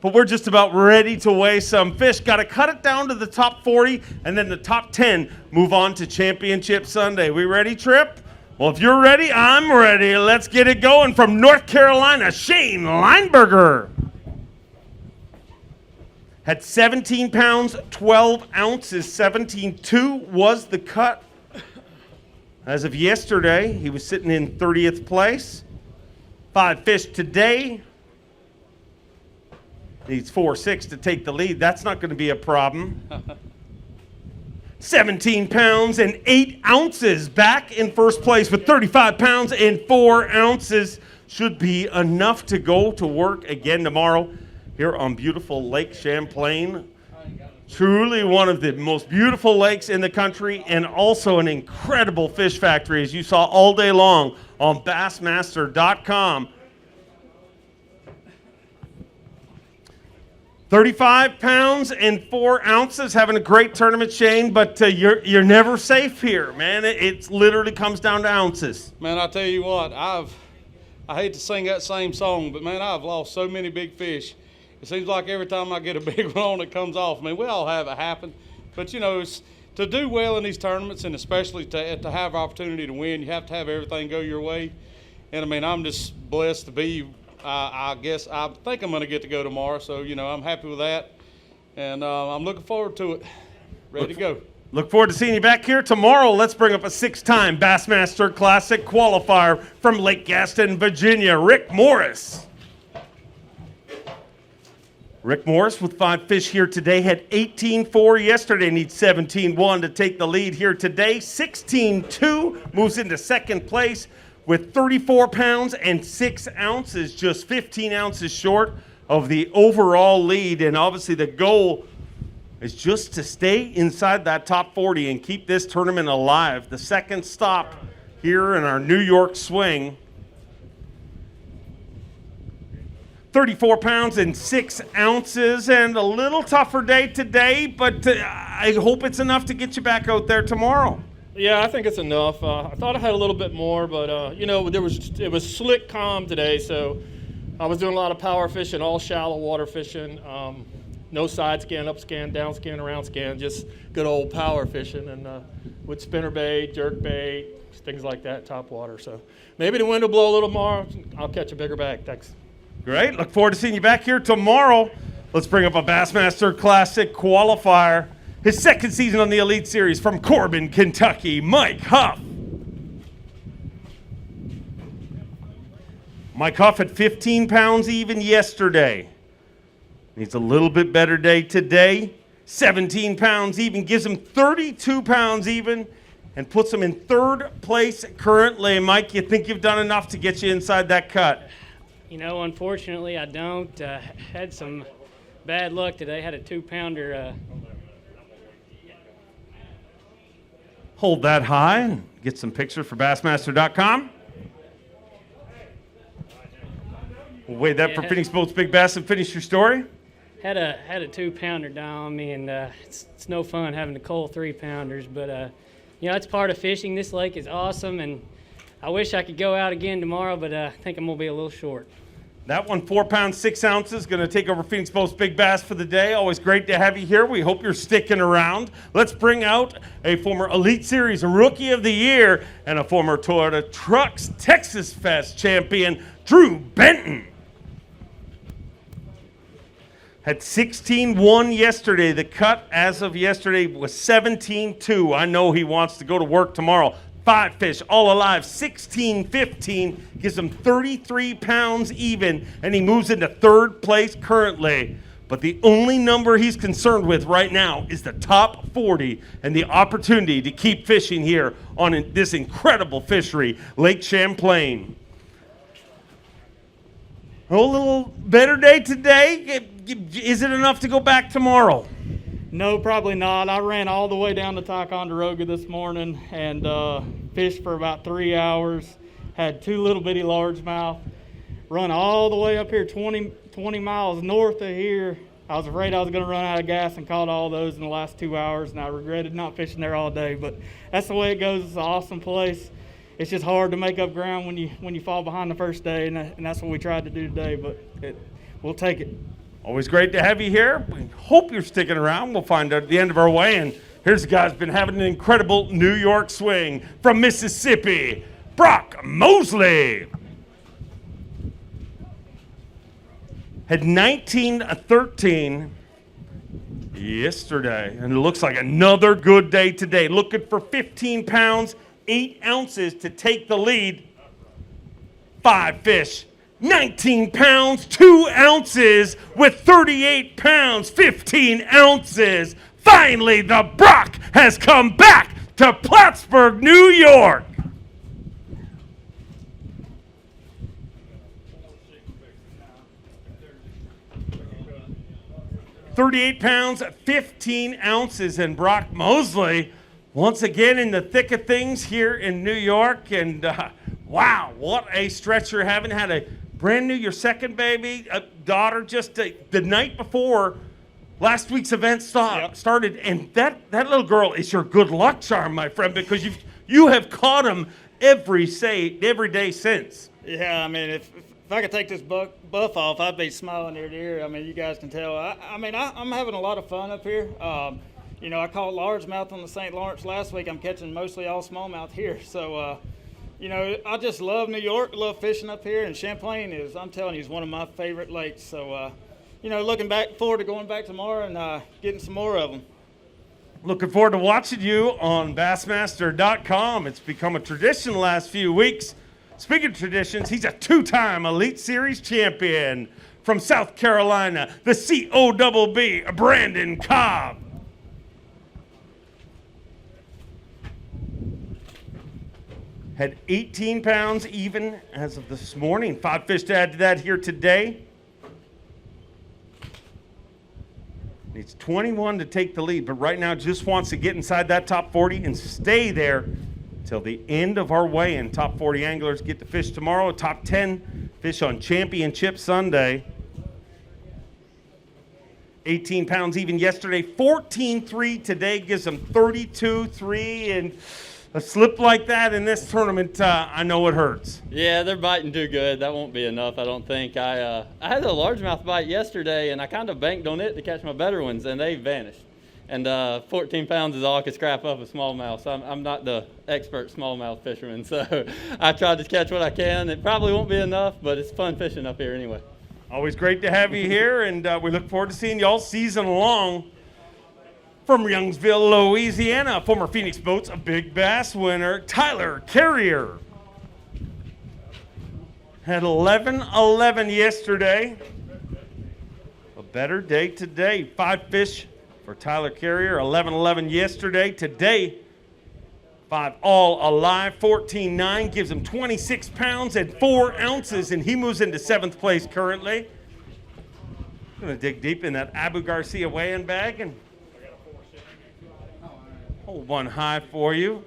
But we're just about ready to weigh some fish. Got to cut it down to the top 40, and then the top 10 move on to Championship Sunday. We ready, Trip? Well, if you're ready, I'm ready. Let's get it going. From North Carolina, Shane Lineberger. Had 17 pounds, 12 ounces, 17.2 was the cut. As of yesterday, he was sitting in 30th place. 5 fish today. Needs 4-6 to take the lead. That's not going to be a problem. 17 pounds and 8 ounces back in first place with 35 pounds and 4 ounces. Should be enough to go to work again tomorrow here on beautiful Lake Champlain. Truly one of the most beautiful lakes in the country, and also an incredible fish factory, as you saw all day long on Bassmaster.com. 35 pounds and 4 ounces, having a great tournament, Shane, but you're never safe here, man. It literally comes down to ounces. Man, I tell you what, I hate to sing that same song, but man, I've lost so many big fish. It seems like every time I get a big one on, it comes off. I mean, we all have it happen, but you know, to do well in these tournaments, and especially to have opportunity to win, you have to have everything go your way. And I mean, I'm just blessed to be. I think I'm going to get to go tomorrow, so you know, I'm happy with that, and I'm looking forward to it. Ready to go. Look forward to seeing you back here tomorrow. Let's bring up a 6-time Bassmaster Classic qualifier from Lake Gaston, Virginia, Rick Morris. Rick Morris with 5 fish here today, had 18.4 yesterday, needs 17.1 to take the lead here today. 16.2 moves into second place with 34 pounds and 6 ounces, just 15 ounces short of the overall lead. And obviously the goal is just to stay inside that top 40 and keep this tournament alive. The second stop here in our New York swing. 34 pounds and 6 ounces, and a little tougher day today, but I hope it's enough to get you back out there tomorrow. Yeah, I think it's enough. I thought I had a little bit more, but you know, it was slick, calm today, so I was doing a lot of power fishing, all shallow water fishing. No side scan, up scan, down scan, around scan, just good old power fishing, and with spinner bait, jerk bait, things like that, top water. So maybe the wind will blow a little more. I'll catch a bigger bag. Thanks. Great. Look forward to seeing you back here tomorrow. Let's bring up a Bassmaster Classic qualifier. His second season on the Elite Series from Corbin, Kentucky, Mike Huff. Mike Huff had 15 pounds even yesterday. Needs a little bit better day today. 17 pounds even, gives him 32 pounds even, and puts him in third place currently. Mike, you think you've done enough to get you inside that cut? You know, unfortunately, I don't. Had some bad luck today. Had a 2-pounder. Hold that high and get some pictures for Bassmaster.com. We'll weigh that for Phoenix Boats Big Bass and finish your story. Had a 2-pounder down on me, and it's no fun having to cull 3-pounders. But you know, it's part of fishing. This lake is awesome, and I wish I could go out again tomorrow, but I think I'm gonna be a little short. That one, 4 pounds, 6 ounces, going to take over Phoenix Boats Big Bass for the day. Always great to have you here. We hope you're sticking around. Let's bring out a former Elite Series Rookie of the Year and a former Toyota Trucks Texas Fest champion, Drew Benton. Had 16.1 yesterday. The cut as of yesterday was 17.2. I know he wants to go to work tomorrow. 5 fish, all alive, 16.15, gives him 33 pounds even, and he moves into third place currently. But the only number he's concerned with right now is the top 40 and the opportunity to keep fishing here on this incredible fishery, Lake Champlain. A little better day today. Is it enough to go back tomorrow? No, probably not. I ran all the way down to Ticonderoga this morning and fished for about 3 hours. Had 2 little bitty largemouth. Run all the way up here 20 miles north of here. I was afraid I was going to run out of gas and caught all those in the last 2 hours, and I regretted not fishing there all day. But that's the way it goes. It's an awesome place. It's just hard to make up ground when you fall behind the first day, and that's what we tried to do today. But we'll take it. Always great to have you here. We hope you're sticking around. We'll find out at the end of our weigh-in. Here's a guy who's been having an incredible New York swing from Mississippi, Brock Mosley. Had 19-13 yesterday, and it looks like another good day today. Looking for 15 pounds, 8 ounces to take the lead. 5 fish, 19 pounds, 2 ounces with 38 pounds, 15 ounces. Finally, the Brock has come back to Plattsburgh, New York. $38 pounds, 15 ounces, and Brock Mosley once again in the thick of things here in New York. And wow, what a stretch you're having. Had a brand new, your second baby, a daughter just the night before last week's event started. And that little girl is your good luck charm, my friend, because you have caught him every day since. Yeah, I mean, if I could take this buff off, I'd be smiling ear to ear. I mean, you guys can tell. I'm having a lot of fun up here. You know, I caught largemouth on the St. Lawrence last week. I'm catching mostly all smallmouth here. So, you know, I just love New York, love fishing up here, and Champlain I'm telling you, is one of my favorite lakes. So, you know, looking forward to going back tomorrow and getting some more of them. Looking forward to watching you on Bassmaster.com. It's become a tradition the last few weeks. Speaking of traditions, he's a 2-time Elite Series champion from South Carolina, the COBB, Brandon Cobb. Had 18 pounds even as of this morning. 5 fish to add to that here today. Needs 21 to take the lead, but right now just wants to get inside that top 40 and stay there till the end of our weigh-in. Top 40 anglers get to fish tomorrow. Top 10 fish on Championship Sunday. 18 pounds even yesterday. 14.3 today gives them 32.3, and a slip like that in this tournament, I know it hurts. Yeah, they're biting too good. That won't be enough, I don't think. I had a largemouth bite yesterday, and I kind of banked on it to catch my better ones, and they vanished. And 14 pounds is all I could scrap up a smallmouth. So I'm not the expert smallmouth fisherman. So I tried to catch what I can. It probably won't be enough, but it's fun fishing up here anyway. Always great to have you here, and we look forward to seeing you all season long. From Youngsville, Louisiana, former Phoenix Boats, a big bass winner, Tyler Carrier. Had 11-11 yesterday. A better day today. 5 fish for Tyler Carrier, 11-11 yesterday. Today, 5 all alive, 14.9, gives him 26 pounds and 4 ounces, and he moves into 7th place currently. Gonna dig deep in that Abu Garcia weigh-in bag and hold one high for you.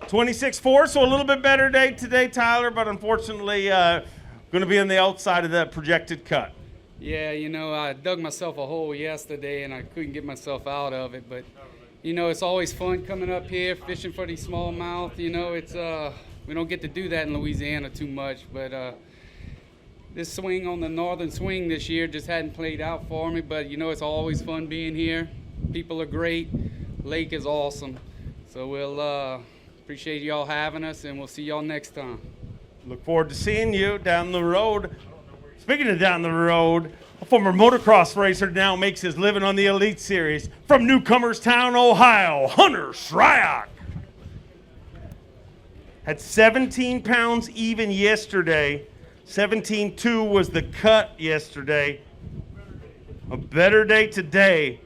26.4, so a little bit better day today, Tyler, but unfortunately going to be on the outside of that projected cut. Yeah, you know, I dug myself a hole yesterday and I couldn't get myself out of it, but you know, it's always fun coming up here fishing for these smallmouth. You know, it's we don't get to do that in Louisiana too much, but this swing on the northern swing this year just hadn't played out for me, but you know, it's always fun being here. People are great. Lake is awesome. So we'll appreciate y'all having us, and we'll see y'all next time. Look forward to seeing you down the road. Speaking of down the road, a former motocross racer now makes his living on the Elite Series. From Newcomerstown, Ohio, Hunter Shryock. Had 17 pounds even yesterday. 17.2 was the cut yesterday. A better day today.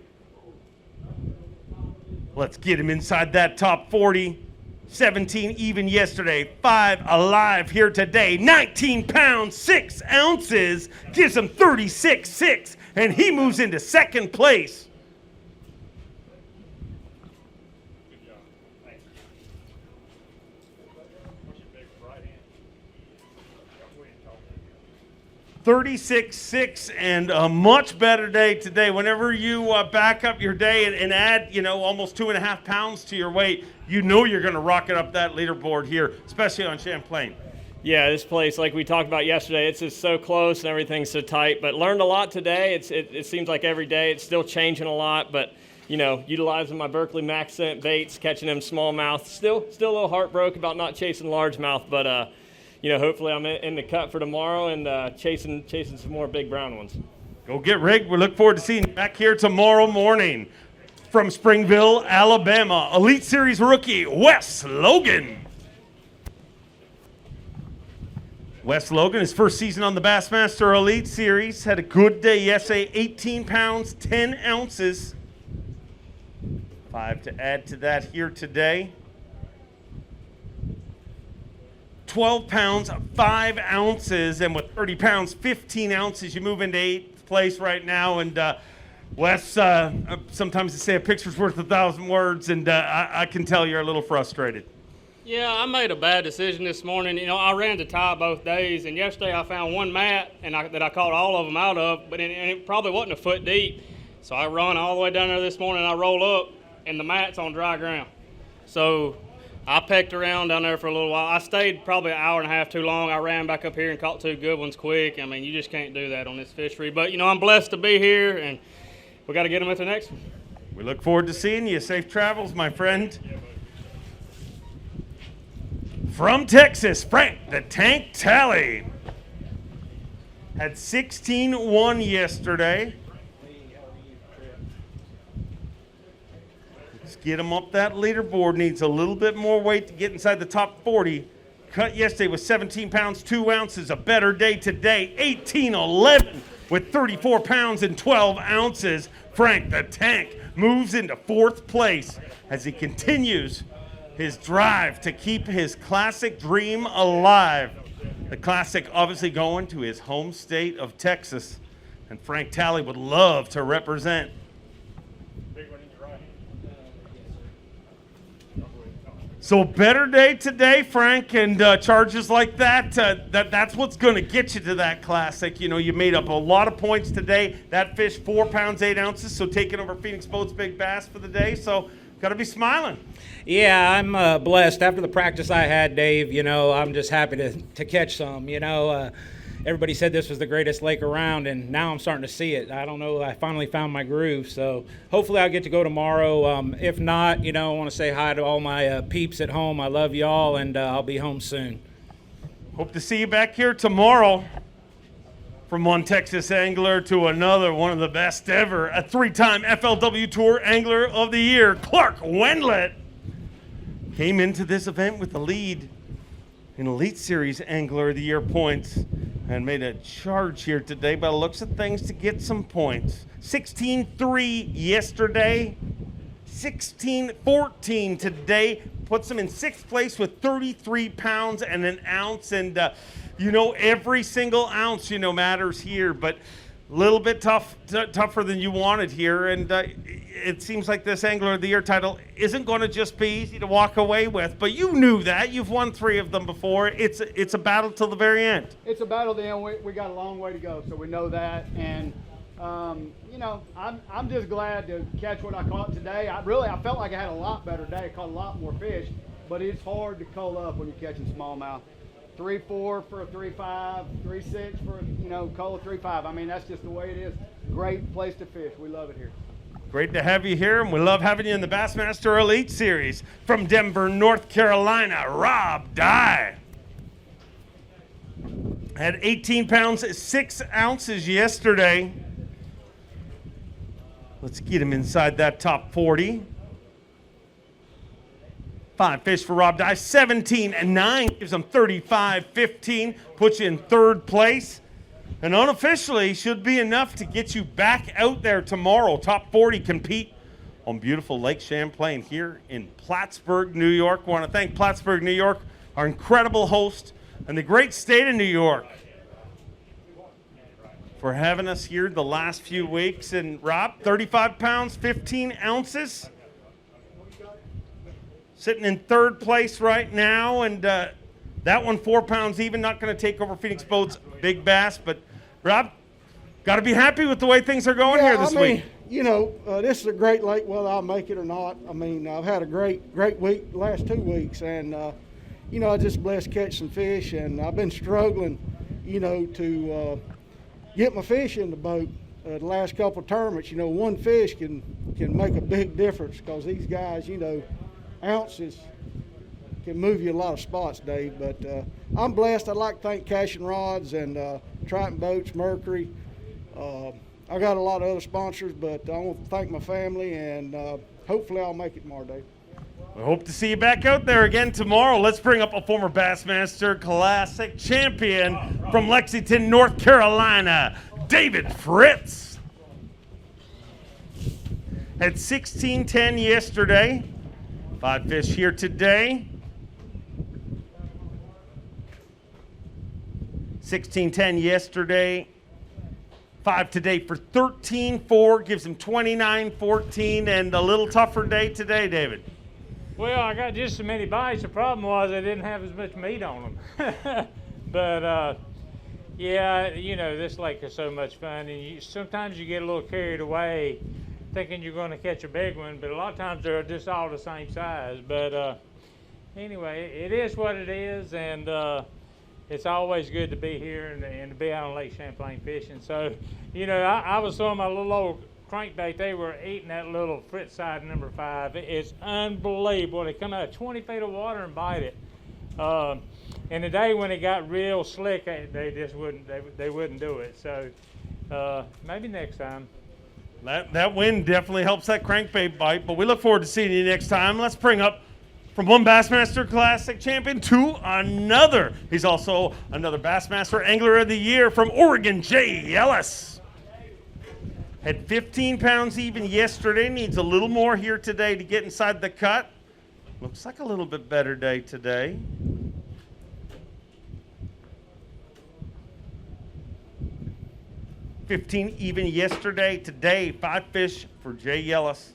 Let's get him inside that top 40. 17 even yesterday. 5 alive here today. 19 pounds, 6 ounces. Gives him 36.6. And he moves into 2nd place. 36.6, and a much better day today. Whenever you back up your day and add, you know, almost 2.5 pounds to your weight, you know you're going to rocket up that leaderboard here, especially on Champlain. Yeah, this place, like we talked about yesterday, it's just so close and everything's so tight. But learned a lot today. It seems like every day it's still changing a lot. But, utilizing my Berkeley Max Scent baits, catching them smallmouth. Still a little heartbroken about not chasing largemouth. But, hopefully I'm in the cut for tomorrow and chasing some more big brown ones. Go get rigged. We look forward to seeing you back here tomorrow morning. From Springville, Alabama, Elite Series rookie Wes Logan. Wes Logan, his first season on the Bassmaster Elite Series, had a good day yesterday, 18 pounds, 10 ounces. 5 to add to that here today. 12 pounds, 5 ounces, and with 30 pounds, 15 ounces, you move into 8th place right now. And Wes, sometimes they say a picture's worth 1,000 words, and I can tell you're a little frustrated. Yeah, I made a bad decision this morning. I ran the tie both days, and yesterday I found one mat that I caught all of them out of, but it probably wasn't a foot deep. So I run all the way down there this morning, and I roll up, and the mat's on dry ground. So I pecked around down there for a little while. I stayed probably an hour and a half too long. I ran back up here and caught 2 good ones quick. I mean, you just can't do that on this fishery. But, I'm blessed to be here, and we got to get them at the next one. We look forward to seeing you. Safe travels, my friend. From Texas, Frank the Tank Talley had 16-1 yesterday. Let's get him up that leaderboard. Needs a little bit more weight to get inside the top 40. Cut yesterday with 17 pounds, 2 ounces. A better day today, 18-11 with 34 pounds and 12 ounces. Frank the Tank moves into 4th place as he continues his drive to keep his classic dream alive. The classic obviously going to his home state of Texas. And Frank Talley would love to represent. So better day today, Frank, and charges like that, that's what's going to get you to that classic. You made up a lot of points today. That fish, 4 pounds, 8 ounces, so taking over Phoenix Boats Big Bass for the day. So got to be smiling. Yeah, I'm blessed. After the practice I had, Dave, I'm just happy to catch some. Everybody said this was the greatest lake around, and now I'm starting to see it. I don't know. I finally found my groove, so hopefully I'll get to go tomorrow. If not, I want to say hi to all my peeps at home. I love y'all, and I'll be home soon. Hope to see you back here tomorrow. From one Texas angler to another, one of the best ever, a 3-time FLW Tour Angler of the Year, Clark Wendlandt, came into this event with the lead in Elite Series Angler of the Year points and made a charge here today by the looks of things to get some points. 16-3 yesterday, 16-14 today, puts him in 6th place with 33 pounds and an ounce. And every single ounce, matters here, but a little bit tougher than you wanted here. And it seems like this Angler of the Year title isn't going to just be easy to walk away with, but you knew that. You've won 3 of them before. It's a battle till the very end. It's a battle to the end. We got a long way to go, so we know that. And, I'm just glad to catch what I caught today. I felt like I had a lot better day. I caught a lot more fish, but it's hard to cull up when you're catching smallmouth. 3-4 for a 3-5, 3-6 for a cull 3-5. I mean, that's just the way it is. Great place to fish. We love it here. Great to have you here, and we love having you in the Bassmaster Elite Series. From Denver, North Carolina, Rob Dye. Had 18 pounds, 6 ounces yesterday. Let's get him inside that top 40. 5 fish for Rob Dye, 17-9, gives him 35-15, puts you in 3rd place. And unofficially should be enough to get you back out there tomorrow. Top 40 compete on beautiful Lake Champlain here in Plattsburgh, New York. I want to thank Plattsburgh, New York, our incredible host, and the great state of New York for having us here the last few weeks. And Rob, 35 pounds, 15 ounces. Sitting in 3rd place right now, and that one 4 pounds even, not going to take over Phoenix Boats Big Bass. But Rob, got to be happy with the way things are going here this week. This is a great lake, whether I'll make it or not. I mean, I've had a great week the last 2 weeks, and you know, I just blessed to catch some fish, and I've been struggling, you know, to get my fish in the boat. The last couple of tournaments, you know, one fish can make a big difference because these guys, you know, ounces can move you a lot of spots, Dave. But I'm blessed. I'd like to thank Cash and Rods and Triton Boats, Mercury. I got a lot of other sponsors, but I want to thank my family, and hopefully I'll make it tomorrow, Dave. We hope to see you back out there again tomorrow. Let's bring up a former Bassmaster Classic champion from Lexington, North Carolina, David Fritz. Had 16-10 yesterday. 5 fish here today. 16-10 yesterday. 5 today for 13-4. Gives him 29-14 and a little tougher day today, David. Well, I got just so many bites. The problem was I didn't have as much meat on them. But, yeah, you know, this lake is so much fun. And sometimes you get a little carried away thinking you're going to catch a big one, but a lot of times they're just all the same size. But anyway, it is what it is, and it's always good to be here and to be out on Lake Champlain fishing. So, you know, I was throwing my little old crankbait. They were eating that little Fritz side number 5. It's unbelievable. They come out of 20 feet of water and bite it. And the day when it got real slick, they just wouldn't. They wouldn't do it. So maybe next time. That wind definitely helps that crankbait bite, but we look forward to seeing you next time. Let's bring up from one Bassmaster Classic champion to another. He's also another Bassmaster Angler of the Year from Oregon, Jay Ellis. Had 15 pounds even yesterday, needs a little more here today to get inside the cut. Looks like a little bit better day today. $15 even yesterday. Today, 5 fish for Jay Ellis.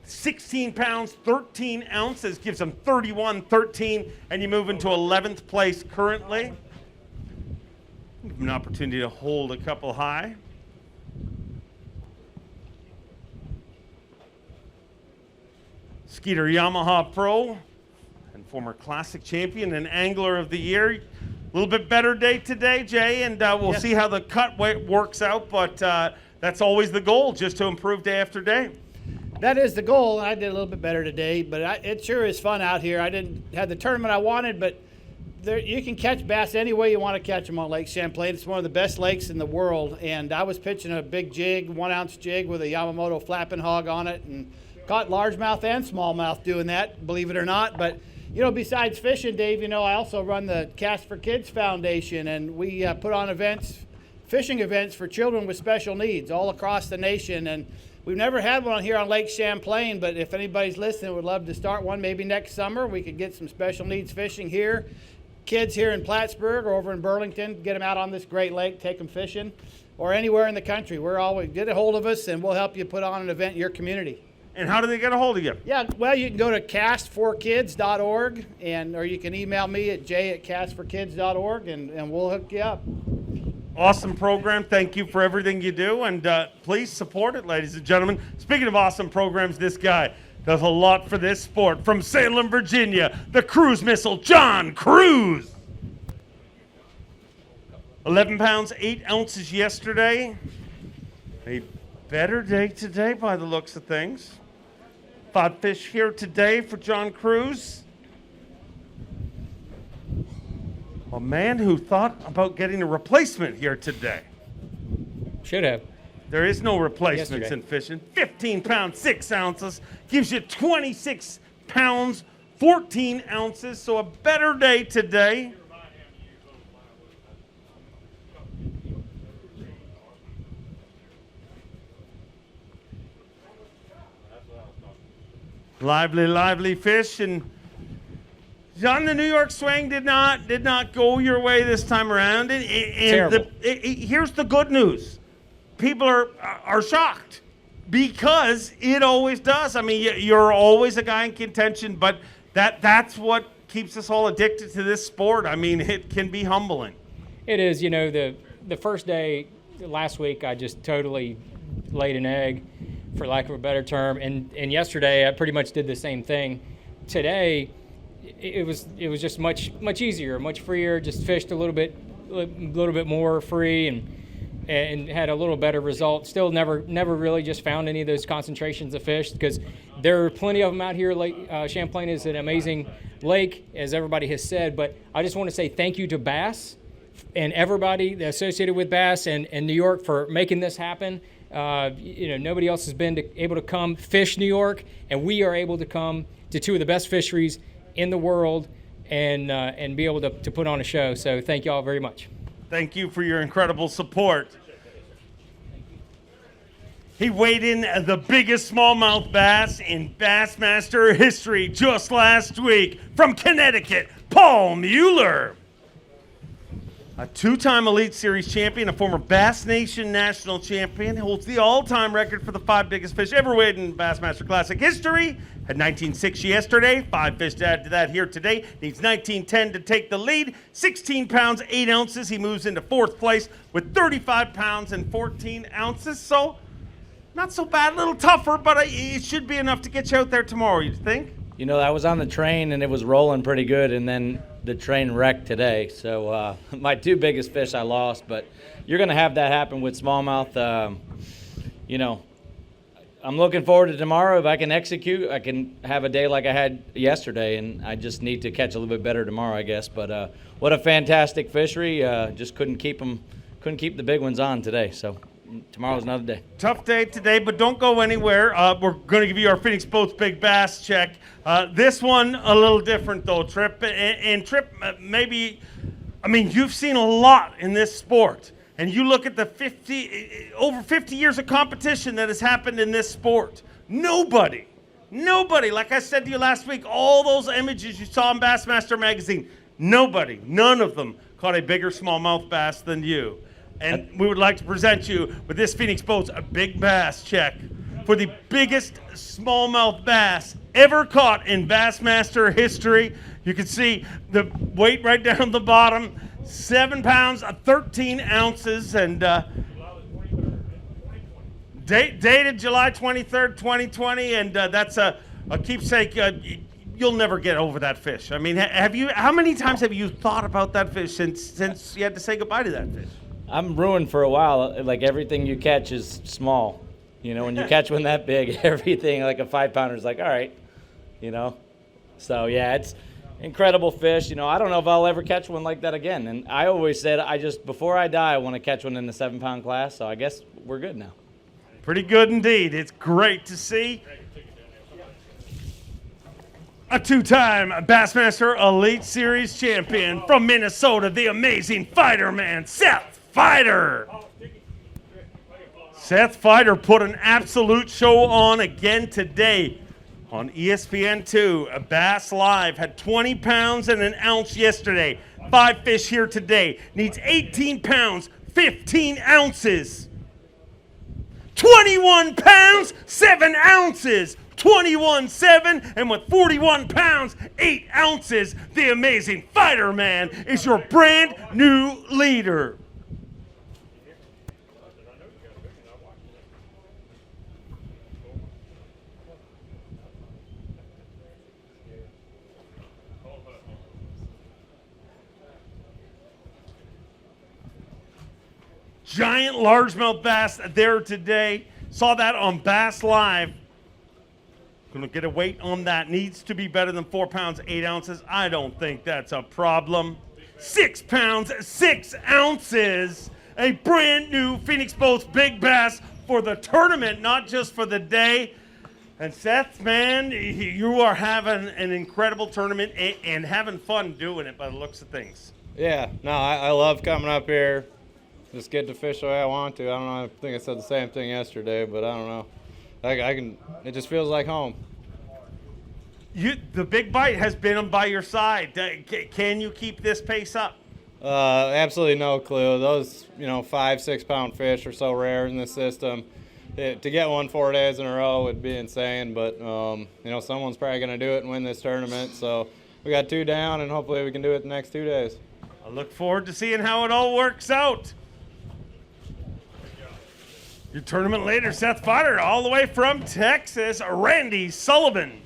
16 pounds, 13 ounces, gives him 31-13, and you move into 11th place currently. Give him an opportunity to hold a couple high. Skeeter Yamaha Pro and former Classic champion and Angler of the Year. A little bit better day today, Jay, and we'll see how the cut works out, but that's always the goal, just to improve day after day. That is the goal. I did a little bit better today, but it sure is fun out here. I didn't have the tournament I wanted, but you can catch bass any way you want to catch them on Lake Champlain. It's one of the best lakes in the world, and I was pitching a big jig, 1-ounce jig with a Yamamoto flapping hog on it, and caught largemouth and smallmouth doing that, believe it or not. But, you know, besides fishing, Dave, you know, I also run the Cast for Kids Foundation, and we put on events, fishing events for children with special needs all across the nation. And we've never had one here on Lake Champlain, but if anybody's listening, would love to start one maybe next summer. We could get some special needs fishing here. Kids here in Plattsburgh or over in Burlington, get them out on this great lake, take them fishing, or anywhere in the country. Get a hold of us, and we'll help you put on an event in your community. And how do they get a hold of you? Yeah, well, you can go to castforkids.org, or you can email me at j@castforkids.org, and we'll hook you up. Awesome program. Thank you for everything you do, and please support it, ladies and gentlemen. Speaking of awesome programs, this guy does a lot for this sport. From Salem, Virginia, the cruise missile, John Cruz. 11 pounds, 8 ounces yesterday. A better day today by the looks of things. 5 fish here today for John Cruz. A man who thought about getting a replacement here today. Should have. There is no replacements Yesterday. in fishing. 15 pounds, 6 ounces. Gives you 26 pounds, 14 ounces. So a better day today. Lively fish, and John, the New York swing did not go your way this time around. And here's the good news: people are shocked because it always does. I mean, you're always a guy in contention, but that's what keeps us all addicted to this sport. I mean, it can be humbling. It is. You know, the first day last week, I just totally laid an egg, for lack of a better term. And yesterday, I pretty much did the same thing. Today, it was just much easier, much freer. Just fished a little bit more free and had a little better result. Still never really just found any of those concentrations of fish, because there are plenty of them out here. Lake Champlain is an amazing lake, as everybody has said, but I just want to say thank you to Bass and everybody associated with Bass and New York for making this happen. Nobody else has been able to come fish New York, and we are able to come to two of the best fisheries in the world and be able to put on a show. So thank you all very much. Thank you for your incredible support. He weighed in the biggest smallmouth bass in Bassmaster history just last week from Connecticut, Paul Mueller. A two-time Elite Series champion, a former Bass Nation national champion, holds the all-time record for the 5 biggest fish ever weighed in Bassmaster Classic history. Had 19.6 yesterday, 5 fish to add to that here today. Needs 19.10 to take the lead. 16 pounds, 8 ounces. He moves into 4th place with 35 pounds and 14 ounces. So, not so bad, a little tougher, but it should be enough to get you out there tomorrow, you think? You know, I was on the train and it was rolling pretty good, and then the train wrecked today. So my 2 biggest fish I lost, but you're going to have that happen with smallmouth. I'm looking forward to tomorrow. If I can execute, I can have a day like I had yesterday, and I just need to catch a little bit better tomorrow, I guess. But what a fantastic fishery. Just couldn't keep the big ones on today. So tomorrow's another day. Tough day today, but don't go anywhere. We're going to give you our Phoenix Boats Big Bass check. This one a little different though, Trip. And Trip, you've seen a lot in this sport. And you look at the over 50 years of competition that has happened in this sport. Nobody, like I said to you last week, all those images you saw in Bassmaster magazine, none of them caught a bigger smallmouth bass than you. And we would like to present you with this Phoenix Boats a Big Bass check for the biggest smallmouth bass ever caught in Bassmaster history. You can see the weight right down the bottom, 7 pounds, 13 ounces, and dated July 23rd, 2020, and that's a keepsake. You'll never get over that fish. I mean, how many times have you thought about that fish since you had to say goodbye to that fish? I'm ruined for a while. Like, everything you catch is small. You know, when you catch one that big, everything like a 5-pounder is like, all right, you know. So, yeah, it's incredible fish. You know, I don't know if I'll ever catch one like that again. And I always said, before I die, I want to catch one in the 7-pound class. So I guess we're good now. Pretty good indeed. It's great to see. A 2-time Bassmaster Elite Series champion from Minnesota, the amazing fighter man, Seth Fighter. Seth Fighter put an absolute show on again today on ESPN2. Bass Live had 20 pounds and an ounce yesterday. 5 fish here today. Needs 18 pounds, 15 ounces. 21 pounds, 7 ounces. 21-7, and with 41 pounds, 8 ounces, the amazing fighter man is your brand new leader. Giant largemouth bass there today. Saw that on Bass Live. Going to get a weight on that. Needs to be better than 4 pounds, 8 ounces. I don't think that's a problem. 6 pounds, 6 ounces. A brand new Phoenix Boats Big Bass for the tournament, not just for the day. And Seth, man, you are having an incredible tournament and having fun doing it by the looks of things. Yeah, no, I love coming up here. Just get to fish the way I want to. I don't know, I think I said the same thing yesterday, but I don't know. It just feels like home. The big bite has been by your side. Can you keep this pace up? Absolutely no clue. Those, 5-6 pound fish are so rare in this system. To get one 4 days in a row would be insane, but someone's probably going to do it and win this tournament. So we got 2 down, and hopefully we can do it the next 2 days. I look forward to seeing how it all works out. Your tournament leader, Seth Fighter, all the way from Texas, Randy Sullivan.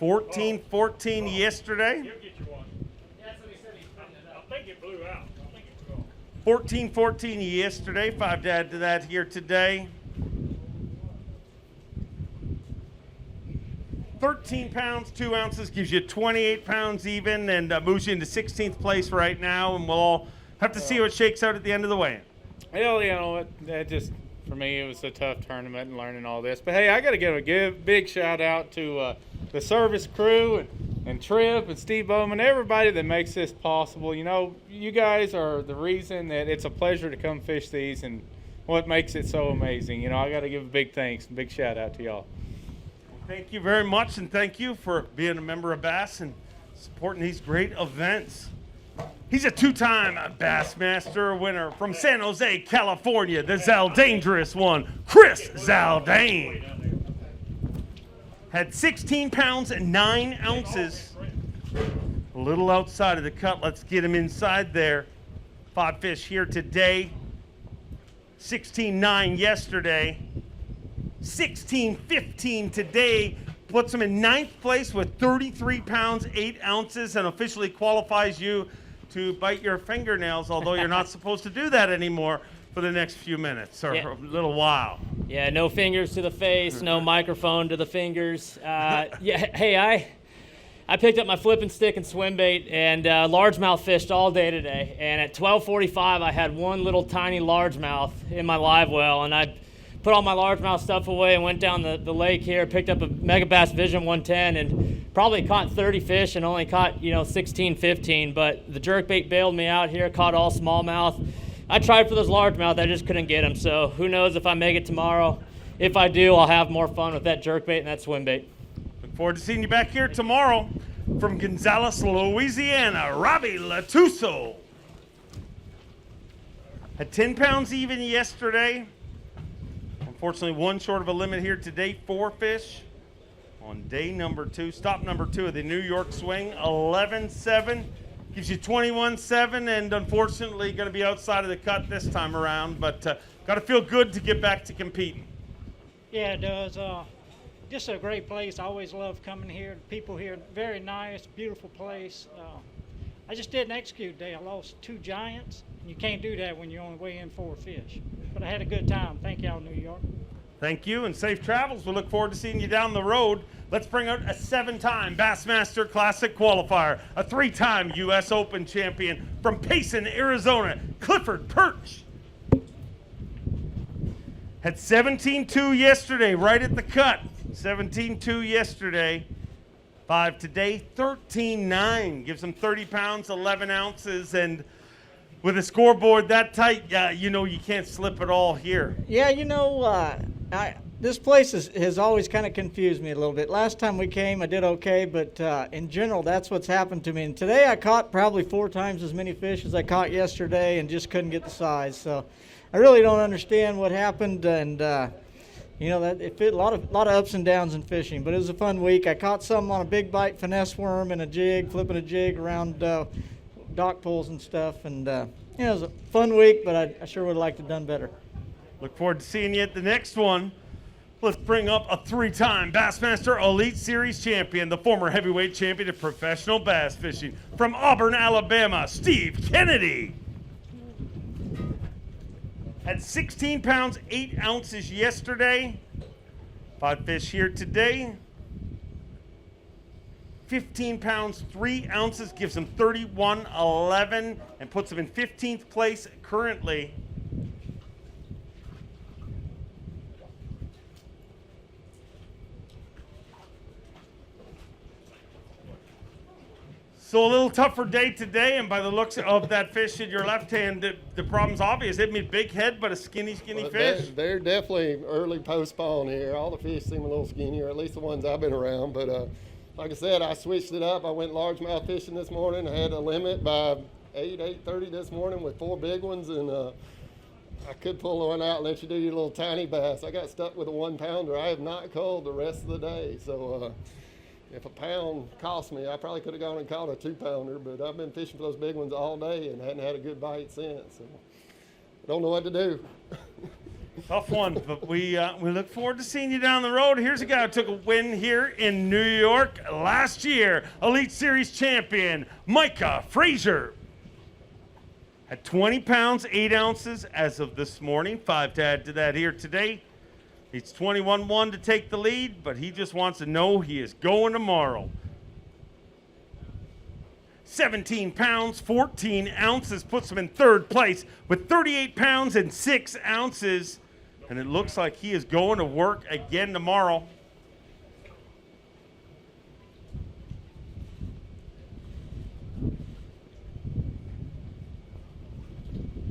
14-14 yesterday. He'll get you one. That's what he said. I think it blew out. 14-14 yesterday. 5 to add to that here today. 13 pounds, 2 ounces gives you 28 pounds even, and moves you into 16th place right now, and we'll all have to see what shakes out at the end of the weigh-in. Well, you know, that just, for me, it was a tough tournament and learning all this. But, hey, I got to give a big shout-out to the service crew and Tripp and Steve Bowman, everybody that makes this possible. You know, you guys are the reason that it's a pleasure to come fish these and what makes it so amazing. You know, I got to give a big thanks and big shout-out to y'all. Thank you very much, and thank you for being a member of Bass and supporting these great events. He's a 2-time Bassmaster winner from San Jose, California, the Zaldangerous one, Chris Zaldane. Had 16 pounds and 9 ounces. A little outside of the cut. Let's get him inside there. 5 fish here today. 16-9 yesterday. 16-15 today, puts him in 9th place with 33 pounds, 8 ounces, and officially qualifies you to bite your fingernails, although you're not supposed to do that anymore for the next few minutes or a little while. Yeah, no fingers to the face, no microphone to the fingers. Hey, I picked up my flipping stick and swim bait and largemouth fished all day today. And at 12:45, I had one little tiny largemouth in my live well, and I put all my largemouth stuff away and went down the lake here, picked up a Megabass Vision 110 and probably caught 30 fish and only caught, 16, 15. But the jerkbait bailed me out here, caught all smallmouth. I tried for those largemouth, I just couldn't get them. So who knows if I make it tomorrow. If I do, I'll have more fun with that jerkbait and that swim bait. Look forward to seeing you back here tomorrow. From Gonzales, Louisiana, Robbie Latuso. Had 10 pounds even yesterday. Unfortunately, one short of a limit here today, 4 fish on day number 2. Stop number 2 of the New York swing, 11-7. Gives you 21-7, and unfortunately going to be outside of the cut this time around, but got to feel good to get back to competing. Yeah, it does. Just a great place. I always love coming here. The people here, very nice, beautiful place. I just didn't execute today. I lost 2 giants. You can't do that when you only weigh in 4 fish. But I had a good time. Thank y'all, New York. Thank you, and safe travels. We look forward to seeing you down the road. Let's bring out a 7-time Bassmaster Classic qualifier, a 3-time U.S. Open champion from Payson, Arizona, Clifford Perch. Had 17-2 yesterday, right at the cut. 17-2 yesterday. 5 today, 13-9. Gives him 30 pounds, 11 ounces, and with a scoreboard that tight, you can't slip at all here. Yeah, this place has always kind of confused me a little bit. Last time we came, I did okay, but in general, that's what's happened to me. And today I caught probably 4 times as many fish as I caught yesterday and just couldn't get the size. So I really don't understand what happened, and that a lot of ups and downs in fishing. But it was a fun week. I caught some on a big bite finesse worm and a jig, flipping a jig around dock pulls and stuff, and it was a fun week, but I sure would have liked to have done better. Look forward to seeing you at the next one. Let's bring up a 3-time Bassmaster Elite Series champion, the former heavyweight champion of professional bass fishing from Auburn, Alabama, Steve Kennedy. Had 16 pounds, 8 ounces yesterday. 5 fish here today. 15 pounds, 3 ounces, gives him 31-11 and puts him in 15th place currently. So a little tougher day today, and by the looks of that fish in your left hand, the problem's obvious. It made big head, but a skinny fish. They're definitely early post-spawn here. All the fish seem a little skinnier, at least the ones I've been around, but like I said, I switched it up. I went largemouth fishing this morning. I had a limit by 8:30 this morning with 4 big ones, and I could pull one out and let you do your little tiny bass. I got stuck with a 1-pounder. I have not culled the rest of the day, so if a pound cost me, I probably could have gone and caught a 2-pounder, but I've been fishing for those big ones all day and hadn't had a good bite since. So I don't know what to do. Tough one, but we look forward to seeing you down the road. Here's a guy who took a win here in New York last year, Elite Series champion Micah Frazier. At 20 pounds, 8 ounces as of this morning. 5 to add to that here today. He's 21-1 to take the lead, but he just wants to know he is going tomorrow. 17 pounds, 14 ounces puts him in third place with 38 pounds and 6 ounces. And it looks like he is going to work again tomorrow.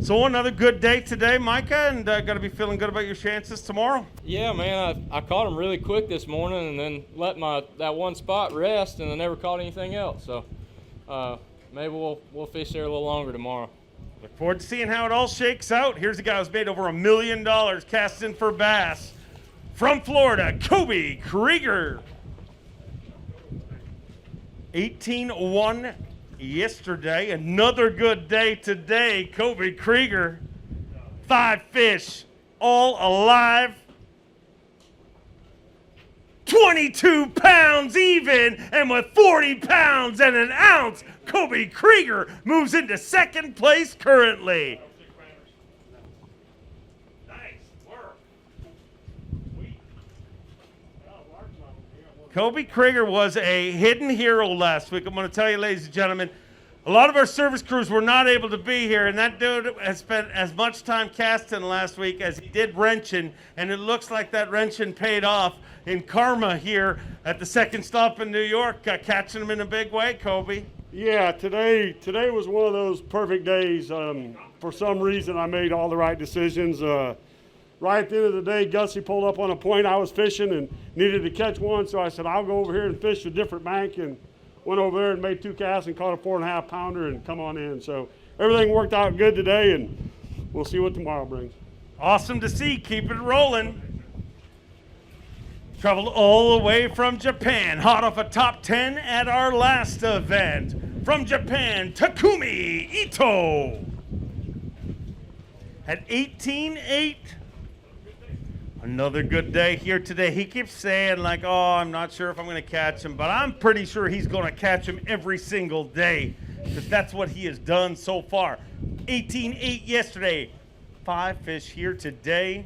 So another good day today, Micah, and got to be feeling good about your chances tomorrow. Yeah, man, I caught him really quick this morning and then let that one spot rest, and I never caught anything else. So maybe we'll fish there a little longer tomorrow. Look forward to seeing how it all shakes out. Here's a guy who's made over $1 million casting for bass. From Florida, Kobe Krieger. 18-1 yesterday. Another good day today. Kobe Krieger. 5 fish, all alive. 22 pounds even, and with 40 pounds and an ounce, Kobe Krieger moves into second place currently. Kobe Krieger was a hidden hero last week. I'm going to tell you, ladies and gentlemen, a lot of our service crews were not able to be here, and that dude has spent as much time casting last week as he did wrenching, and it looks like that wrenching paid off in karma here at the second stop in New York, catching him in a big way, Kobe. Yeah, today was one of those perfect days. For some reason, I made all the right decisions. Right at the end of the day, Gussie pulled up on a point I was fishing and needed to catch one, so I said, I'll go over here and fish a different bank, and went over there and made 2 casts and caught a 4.5 pounder and come on in. So everything worked out good today, and we'll see what tomorrow brings. Awesome to see. Keep it rolling. Traveled all the way from Japan, hot off a top 10 at our last event. From Japan, Takumi Ito. At 18-8. Another good day here today. He keeps saying like, oh, I'm not sure if I'm going to catch him, but I'm pretty sure he's going to catch him every single day because that's what he has done so far. 18-8 yesterday. 5 fish here today.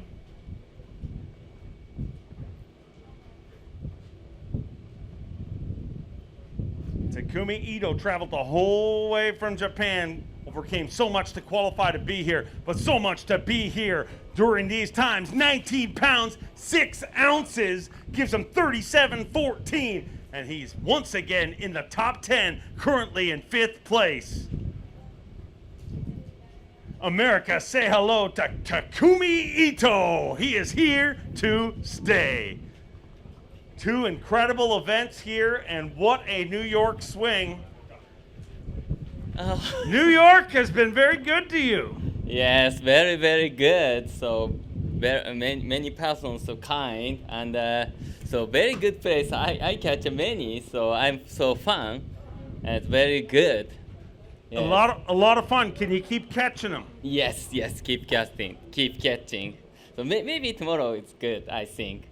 Takumi Ito traveled the whole way from Japan, overcame so much to qualify to be here, but so much to be here during these times. 19 pounds, 6 ounces, gives him 37-14, and he's once again in the top 10, currently in 5th place. America, say hello to Takumi Ito. He is here to stay. 2 incredible events here, and what a New York swing. New York has been very good to you. Yes, very, very good. So many persons so kind, and so very good place. I catch many, so I'm so fun. And it's very good. Yes. A lot of fun. Can you keep catching them? Yes, keep casting, keep catching. So maybe tomorrow it's good, I think.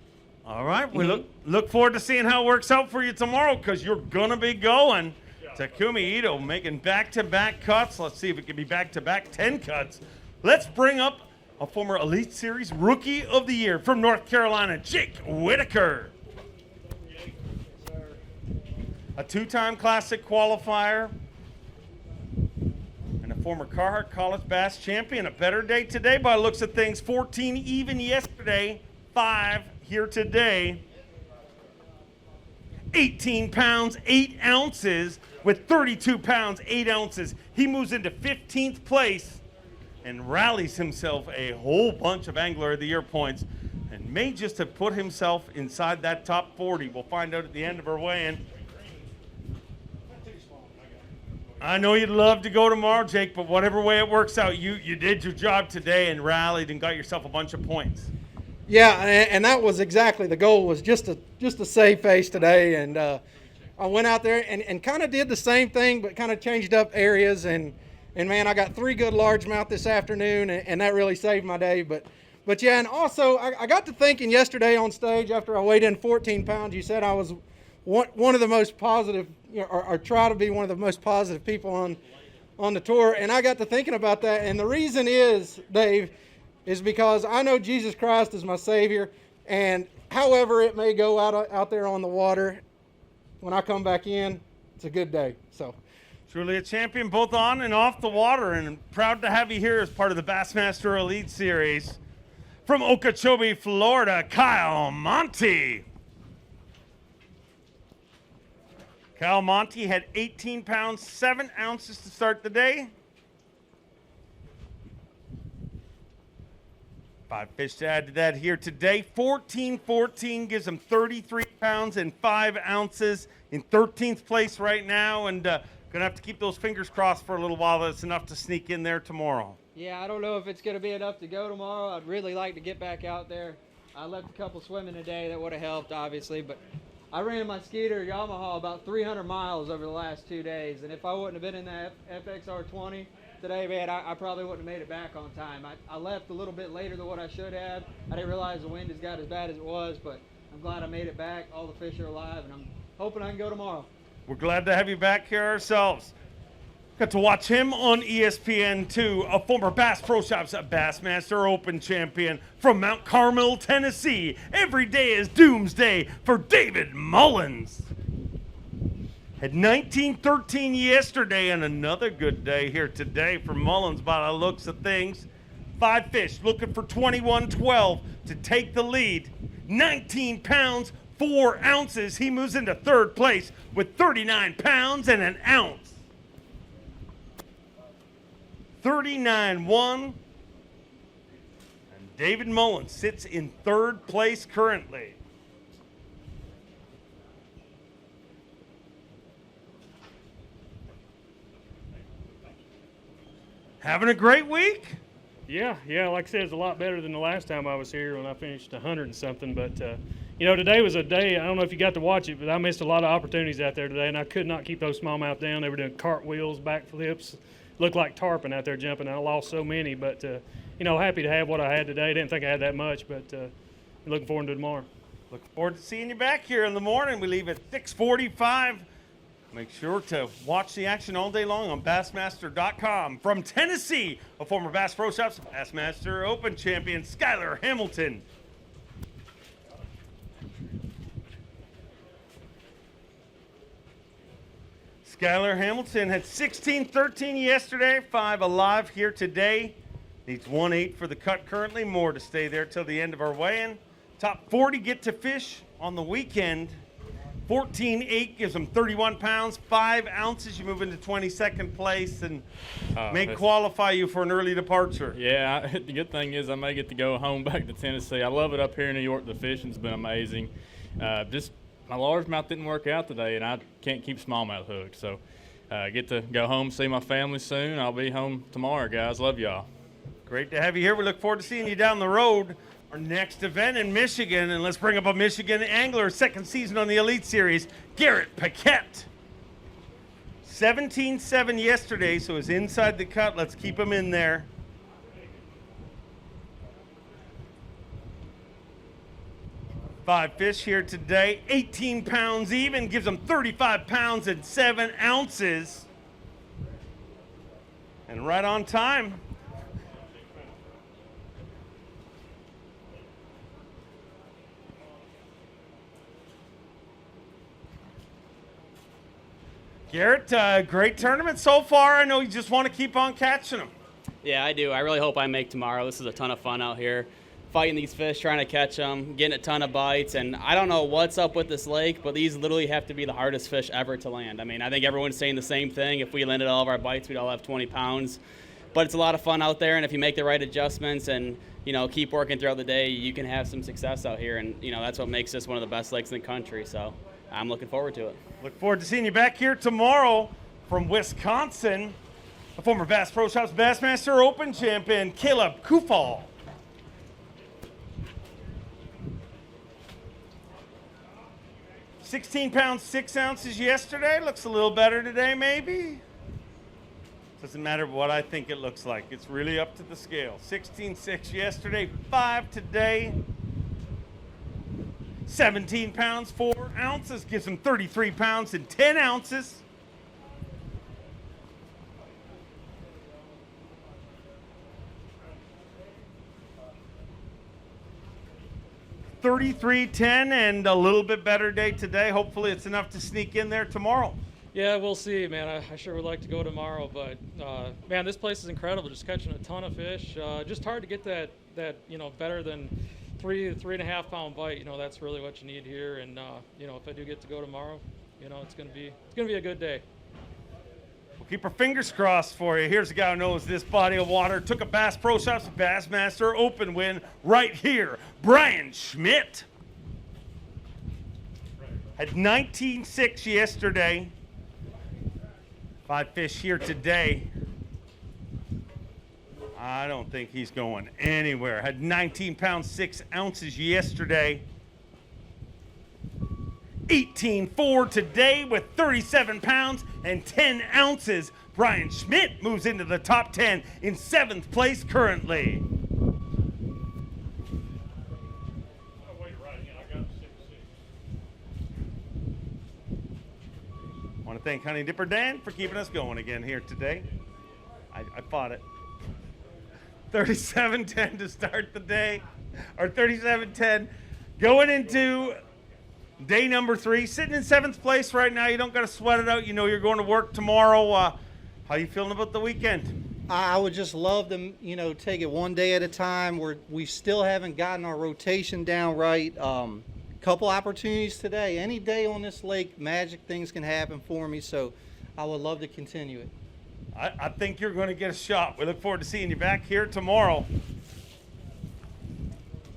All right, we look forward to seeing how it works out for you tomorrow because you're gonna be going. Takumi Ito making back-to-back cuts. Let's see if it can be back-to-back 10 cuts. Let's bring up a former Elite Series Rookie of the Year from North Carolina, Jake Whitaker. A 2-time Classic qualifier and a former Carhartt College Bass champion. A better day today by the looks of things. 14 even yesterday, 5 here today. 18 pounds, 8 ounces with 32 pounds, 8 ounces. He moves into 15th place and rallies himself a whole bunch of Angler of the Year points and may just have put himself inside that top 40. We'll find out at the end of our weigh-in. I know you'd love to go tomorrow, Jake, but whatever way it works out, you did your job today and rallied and got yourself a bunch of points. Yeah, and that was exactly the goal, was just to save face today. And I went out there and kind of did the same thing, but kind of changed up areas. And man, I got 3 good largemouth this afternoon, and that really saved my day. But But yeah, and also I got to thinking yesterday on stage after I weighed in 14 pounds, you said I was one of the most positive, or try to be one of the most positive people on the tour. And I got to thinking about that. And the reason is, Dave, is because I know Jesus Christ is my Savior. And however it may go out there on the water, when I come back in, it's a good day. So. Truly a champion both on and off the water, and proud to have you here as part of the Bassmaster Elite Series. From Okeechobee, Florida, Kyle Monty. Kyle Monty had 18 pounds, 7 ounces to start the day. 5 fish to add to that here today. 14-14 gives him 33 pounds and 5 ounces in 13th place right now, and gonna have to keep those fingers crossed for a little while. That's enough to sneak in there tomorrow. Yeah, I don't know if it's going to be enough to go tomorrow. I'd really like to get back out there. I left a couple swimming today. That would have helped, obviously. But I ran my Skeeter Yamaha about 300 miles over the last 2 days. And if I wouldn't have been in that FXR20 today, man, I probably wouldn't have made it back on time. I left a little bit later than what I should have. I didn't realize the wind has got as bad as it was. But I'm glad I made it back. All the fish are alive. And I'm hoping I can go tomorrow. We're glad to have you back here ourselves. Got to watch him on ESPN2, a former Bass Pro Shops Bassmaster Open champion from Mount Carmel, Tennessee. Every day is doomsday for David Mullins. Had 19-13 yesterday and another good day here today for Mullins by the looks of things. 5 fish looking for 21-12 to take the lead. 19 pounds, 4 ounces. He moves into 3rd place with 39 pounds and an ounce. 39-1. And David Mullins sits in 3rd place currently. Having a great week? Yeah, like I said, it's a lot better than the last time I was here when I finished 100 and something. But, today was a day, I don't know if you got to watch it, but I missed a lot of opportunities out there today, and I could not keep those smallmouth down. They were doing cartwheels, backflips, looked like tarpon out there jumping. I lost so many, but, happy to have what I had today. Didn't think I had that much, but looking forward to tomorrow. Looking forward to seeing you back here in the morning. We leave at 6:45. Make sure to watch the action all day long on Bassmaster.com. From Tennessee, a former Bass Pro Shops Bassmaster Open champion, Skylar Hamilton. Skylar Hamilton had 16-13 yesterday, 5 alive here today. Needs 1-8 for the cut currently, more to stay there till the end of our weigh-in. Top 40 get to fish on the weekend. 14-8 gives them 31 pounds, 5 ounces. You move into 22nd place and may qualify you for an early departure. Yeah, the good thing is I may get to go home back to Tennessee. I love it up here in New York. The fishing's been amazing. Just my largemouth didn't work out today, and I can't keep smallmouth hooked. So get to go home, see my family soon. I'll be home tomorrow, guys. Love y'all. Great to have you here. We look forward to seeing you down the road. Our next event in Michigan, and let's bring up a Michigan angler, 2nd season on the Elite Series, Garrett Paquette. 17-7 yesterday, so he's inside the cut. Let's keep him in there. Five fish here today, 18 pounds even, gives him 35 pounds and 7 ounces. And right on time. Garrett, great tournament so far. I know you just want to keep on catching them. Yeah, I do. I really hope I make tomorrow. This is a ton of fun out here. Fighting these fish, trying to catch them, getting a ton of bites. And I don't know what's up with this lake, but these literally have to be the hardest fish ever to land. I mean, I think everyone's saying the same thing. If we landed all of our bites, we'd all have 20 pounds. But it's a lot of fun out there, and if you make the right adjustments and, keep working throughout the day, you can have some success out here. And, that's what makes this one of the best lakes in the country. So I'm looking forward to it. Look forward to seeing you back here tomorrow from Wisconsin. A former Bass Pro Shops Bassmaster Open champion, Caleb Kufal. £16 6 ounces yesterday. Looks a little better today, maybe. Doesn't matter what I think it looks like. It's really up to the scale. 16.6 yesterday, 5 today. 17 pounds, 4 ounces. Gives him 33 pounds and 10 ounces. $33.10 and a little bit better day today. Hopefully it's enough to sneak in there tomorrow. Yeah, we'll see, man. I sure would like to go tomorrow, but man, this place is incredible. Just catching a ton of fish. Just hard to get that better than 3 to 3.5 pound bite. That's really what you need here. And if I do get to go tomorrow, it's gonna be a good day. We'll keep our fingers crossed for you. Here's a guy who knows this body of water. Took a Bass Pro Shops Bassmaster Open win right here. Brian Schmidt had 19.6 yesterday. 5 fish here today. I don't think he's going anywhere. Had 19 pounds, 6 ounces yesterday. 18.4 today with 37 pounds and 10 ounces. Brian Schmidt moves into the top 10 in 7th place currently. I want to thank Honey Dipper Dan for keeping us going again here today. I fought it. 37.10 to start the day, or 37.10 going into day number 3, sitting in 7th place right now. You don't got to sweat it out. You're going to work tomorrow. How you feeling about the weekend? I would just love to, take it one day at a time. We still haven't gotten our rotation down right. Couple opportunities today. Any day on this lake, magic things can happen for me. So I would love to continue it. I think you're going to get a shot. We look forward to seeing you back here tomorrow.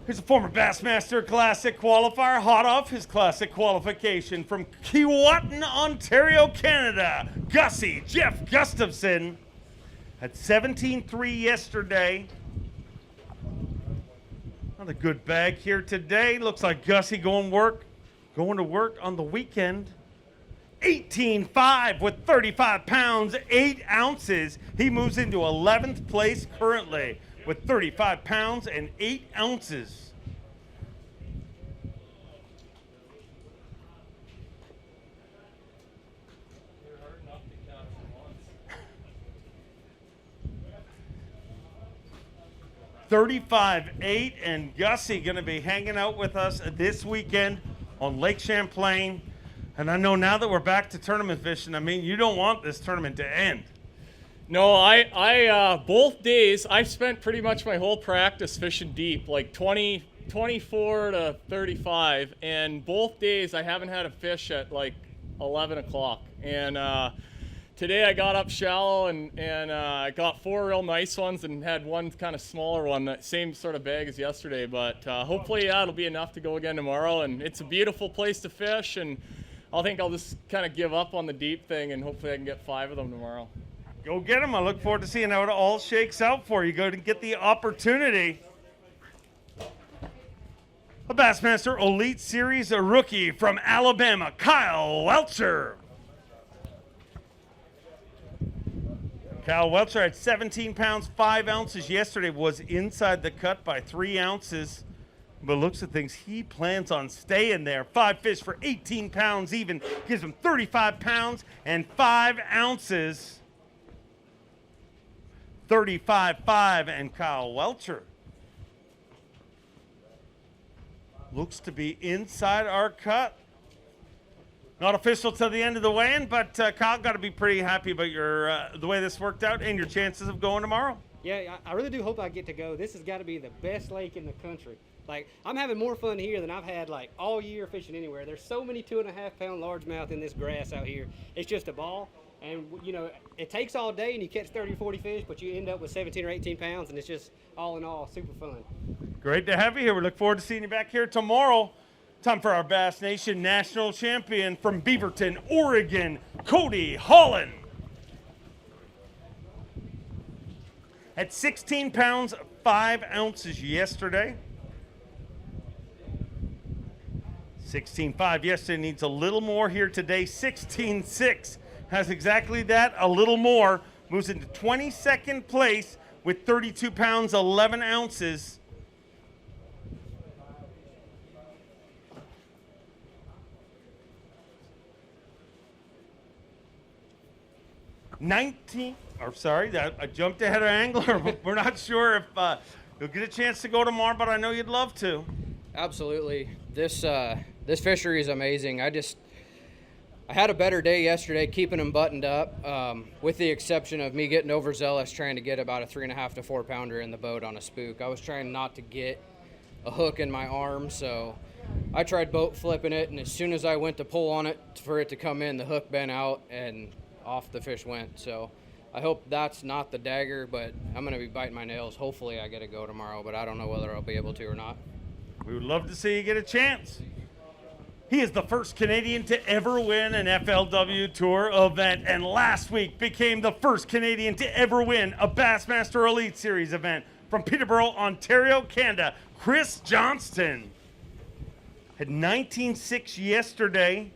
Here's a former Bassmaster Classic qualifier, hot off his Classic qualification from Keewatin, Ontario, Canada. Gussie Jeff Gustafson had 17.3 yesterday. Another good bag here today. Looks like Gussie going to work on the weekend. 18.5 with 35 pounds, 8 ounces. He moves into 11th place currently with 35 pounds and 8 ounces. $35.8, and Gussie going to be hanging out with us this weekend on Lake Champlain. And I know now that we're back to tournament fishing, you don't want this tournament to end. No, I both days, I've spent pretty much my whole practice fishing deep, like 24 to 35. And both days I haven't had a fish at like 11 o'clock. And today I got up shallow and I got 4 real nice ones and had one kind of smaller one, that same sort of bag as yesterday. But hopefully it'll be enough to go again tomorrow. And it's a beautiful place to fish, and I think I'll just kind of give up on the deep thing, and hopefully I can get 5 of them tomorrow. Go get them. I look forward to seeing how it all shakes out for you. Go to get the opportunity. A Bassmaster Elite Series, a rookie from Alabama, Kyle Welcher. Kyle Welcher had 17 pounds, 5 ounces yesterday, was inside the cut by 3 ounces. But looks at things, he plans on staying there. 5 fish for 18 pounds even, gives him 35 pounds and 5 ounces. 35.5, and Kyle Welcher looks to be inside our cut. Not official till the end of the weigh-in, but Kyle, got to be pretty happy about your the way this worked out and your chances of going tomorrow. Yeah, I really do hope I get to go. This has got to be the best lake in the country. Like, I'm having more fun here than I've had, like, all year fishing anywhere. There's so many 2.5 pound largemouth in this grass out here. It's just a ball. And, it takes all day and you catch 30 or 40 fish, but you end up with 17 or 18 pounds, and it's just, all in all, super fun. Great to have you here. We look forward to seeing you back here tomorrow. Time for our Bass Nation National Champion from Beaverton, Oregon, Cody Holland. At 16 pounds, 5 ounces yesterday. 16.5 yesterday, needs a little more here today. 16.6 has exactly that, a little more. moves into 22nd place with 32 pounds, 11 ounces. I jumped ahead of Angler. We're not sure if you'll get a chance to go tomorrow, but I know you'd love to. Absolutely. This fishery is amazing. I had a better day yesterday keeping them buttoned up, with the exception of me getting overzealous trying to get about a 3.5 to 4 pounder in the boat on a spook. I was trying not to get a hook in my arm, so I tried boat flipping it, and as soon as I went to pull on it for it to come in, the hook bent out and off the fish went. So I hope that's not the dagger, but I'm going to be biting my nails. Hopefully I get to go tomorrow, but I don't know whether I'll be able to or not. We would love to see you get a chance. He is the first Canadian to ever win an FLW Tour event, and last week became the first Canadian to ever win a Bassmaster Elite Series event. From Peterborough, Ontario, Canada, Chris Johnston had 19.6 yesterday.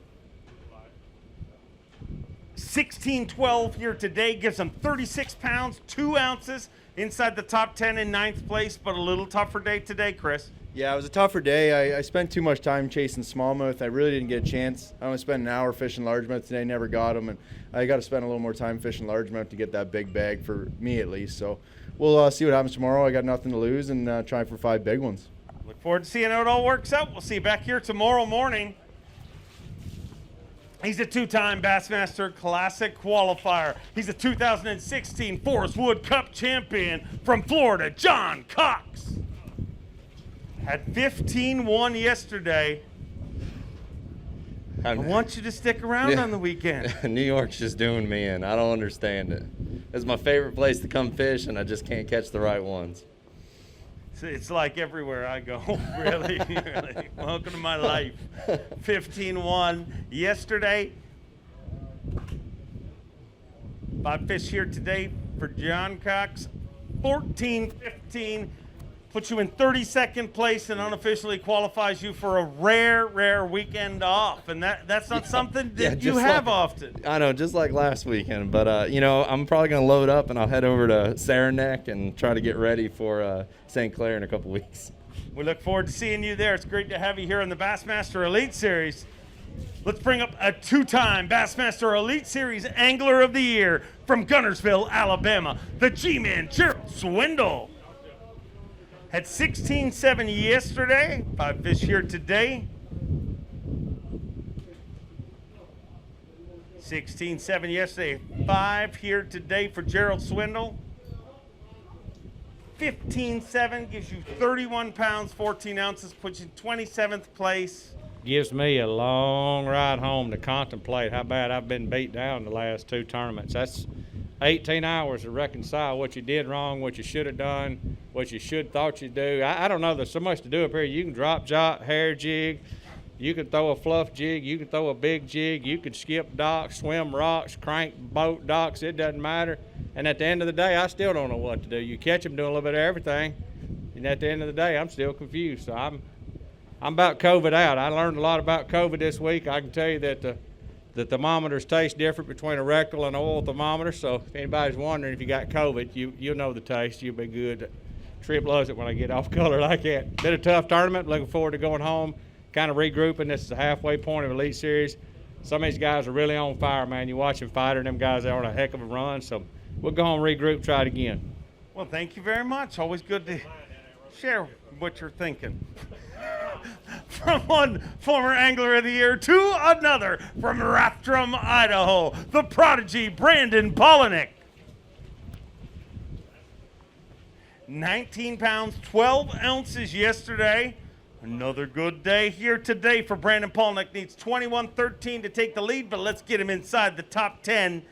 16.12 here today, gives him 36 pounds, 2 ounces inside the top 10 in 9th place, but a little tougher day today, Chris. Yeah, it was a tougher day. I spent too much time chasing smallmouth. I really didn't get a chance. I only spent an hour fishing largemouth today, never got them, and I got to spend a little more time fishing largemouth to get that big bag for me at least. So we'll see what happens tomorrow. I got nothing to lose and try for 5 big ones. Look forward to seeing how it all works out. We'll see you back here tomorrow morning. He's a 2-time Bassmaster Classic qualifier. He's a 2016 Forest Wood Cup champion from Florida, John Cox. Had 15-1 yesterday. I want you to stick around on the weekend. New York's just doing me in. I don't understand it. It's my favorite place to come fish, and I just can't catch the right ones. It's like everywhere I go, really, really. Welcome to my life. 15-1 yesterday. 5 fish here today for John Cox. 14-15 puts you in 32nd place and unofficially qualifies you for a rare weekend off. And that's not something that you have often. I know, just like last weekend. But, I'm probably going to load up and I'll head over to Saranac and try to get ready for St. Clair in a couple weeks. We look forward to seeing you there. It's great to have you here in the Bassmaster Elite Series. Let's bring up a 2-time Bassmaster Elite Series Angler of the Year from Gunnersville, Alabama, the G-Man, Gerald Swindle. Had 16.7 yesterday, 5 fish here today. 16.7 yesterday, 5 here today for Gerald Swindle. 15.7 gives you 31 pounds, 14 ounces, puts you in 27th place. Gives me a long ride home to contemplate how bad I've been beat down the last 2 tournaments. That's 18 hours to reconcile what you did wrong, what you should have done, what you thought you'd do. I don't know. There's so much to do up here. You can drop jot, hair jig. You can throw a fluff jig. You can throw a big jig. You can skip docks, swim rocks, crank boat docks. It doesn't matter. And at the end of the day, I still don't know what to do. You catch them doing a little bit of everything. And at the end of the day, I'm still confused. So I'm about COVID out. I learned a lot about COVID this week. I can tell you that the thermometers taste different between a rectal and an oil thermometer. So if anybody's wondering if you got COVID, you'll know the taste. You'll be good. Trip loves it when I get off color like that. Been a tough tournament. Looking forward to going home, kind of regrouping. This is the halfway point of Elite Series. Some of these guys are really on fire, man. You watch them fight, and them guys are on a heck of a run. So we'll go home, regroup, try it again. Well, thank you very much. Always good to share what you're thinking. From one former Angler of the Year to another from Rathdrum, Idaho, the prodigy Brandon Polinick. 19 pounds, 12 ounces yesterday. Another good day here today for Brandon Polinick. Needs 21.13 to take the lead, but let's get him inside the top 10.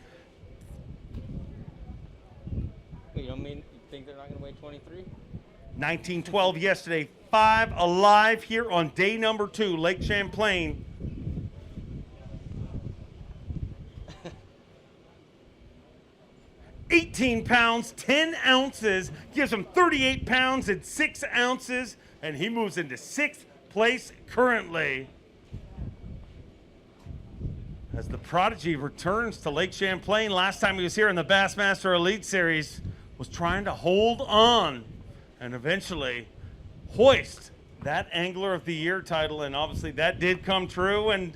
You think they're not going to weigh 23? 19.12 yesterday. 5 alive here on day number 2, Lake Champlain. $18 pounds, 10 ounces, gives him 38 pounds and 6 ounces, and he moves into 6th place currently. as the prodigy returns to Lake Champlain. Last time he was here in the Bassmaster Elite Series, was trying to hold on and eventually hoist that Angler of the Year title, and obviously that did come true. And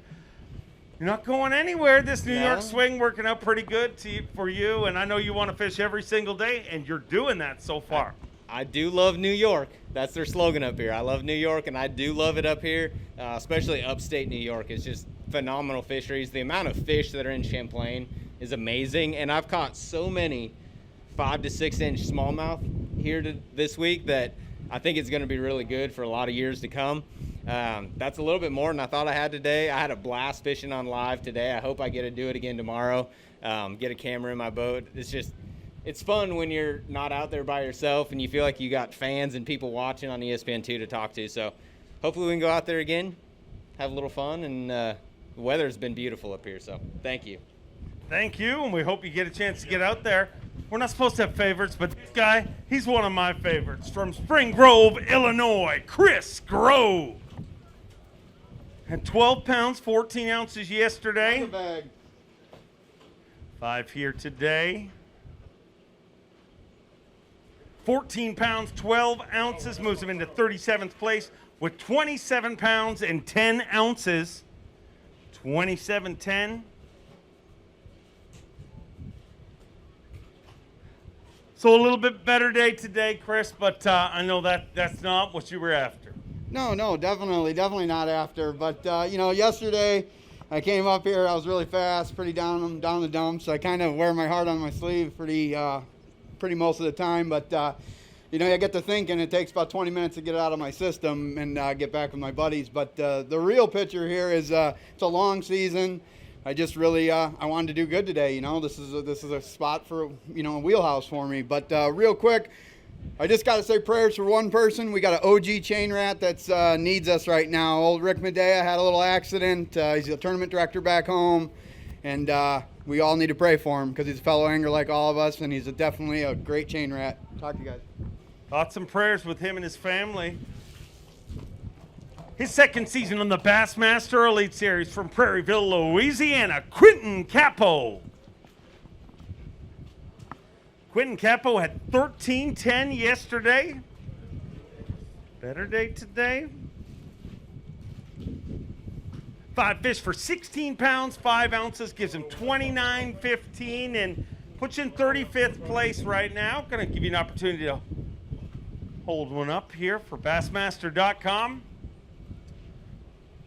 you're not going anywhere. This New York swing working out pretty good for you, and I know you want to fish every single day, and you're doing that so far. I do love New York. That's their slogan up here. I love New York, and I do love it up here, especially upstate New York. It's just phenomenal fisheries. The amount of fish that are in Champlain is amazing, and I've caught so many 5 to 6 inch smallmouth here this week that I think it's going to be really good for a lot of years to come. That's a little bit more than I thought I had today. I had a blast fishing on live today. I hope I get to do it again tomorrow. Get a camera in my boat. It's fun when you're not out there by yourself and you feel like you got fans and people watching on ESPN2 to talk to. So hopefully we can go out there again, have a little fun, and the weather's been beautiful up here. So thank you. Thank you, and we hope you get a chance to get out there. We're not supposed to have favorites, but this guy, he's one of my favorites. From Spring Grove, Illinois, Chris Grove. Had 12 pounds, 14 ounces yesterday. 5 here today. 14 pounds, 12 ounces, moves him into 37th place with 27 pounds and 10 ounces. 27.10. So a little bit better day today, Chris, but I know that's not what you were after. No, definitely not after. But, yesterday I came up here, I was really fast, pretty down the dumps. I kind of wear my heart on my sleeve pretty most of the time. But, I get to thinking it takes about 20 minutes to get it out of my system and get back with my buddies. But the real picture here is it's a long season. I just really I wanted to do good today. This is a spot for a wheelhouse for me. But real quick, I just got to say prayers for one person. We got an OG chain rat that's needs us right now. Old Rick Medea had a little accident. He's a tournament director back home, and we all need to pray for him because he's a fellow angler like all of us, and he's definitely a great chain rat. Talk to you guys. Thoughts and prayers with him and his family. His second season on the Bassmaster Elite Series from Prairieville, Louisiana, Quentin Capo. Quentin Capo had 13.10 yesterday. Better day today. 5 fish for 16 pounds, 5 ounces, gives him 29.15 and puts you in 35th place right now. Going to give you an opportunity to hold one up here for Bassmaster.com.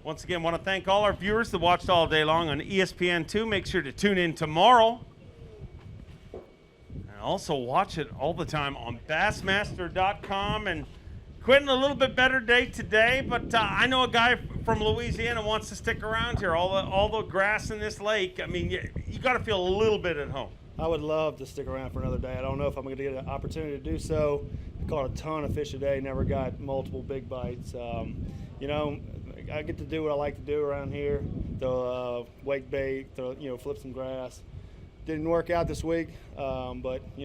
Once again, want to thank all our viewers that watched all day long on ESPN2. Make sure to tune in tomorrow. And also watch it all the time on Bassmaster.com. And Quentin, a little bit better day today, but I know a guy from Louisiana wants to stick around here. All the grass in this lake, I mean, you got to feel a little bit at home. I would love to stick around for another day. I don't know if I'm going to get an opportunity to do so. I caught a ton of fish today, never got multiple big bites. I get to do what I like to do around here. Throw wake bait, flip some grass. Didn't work out this week, but we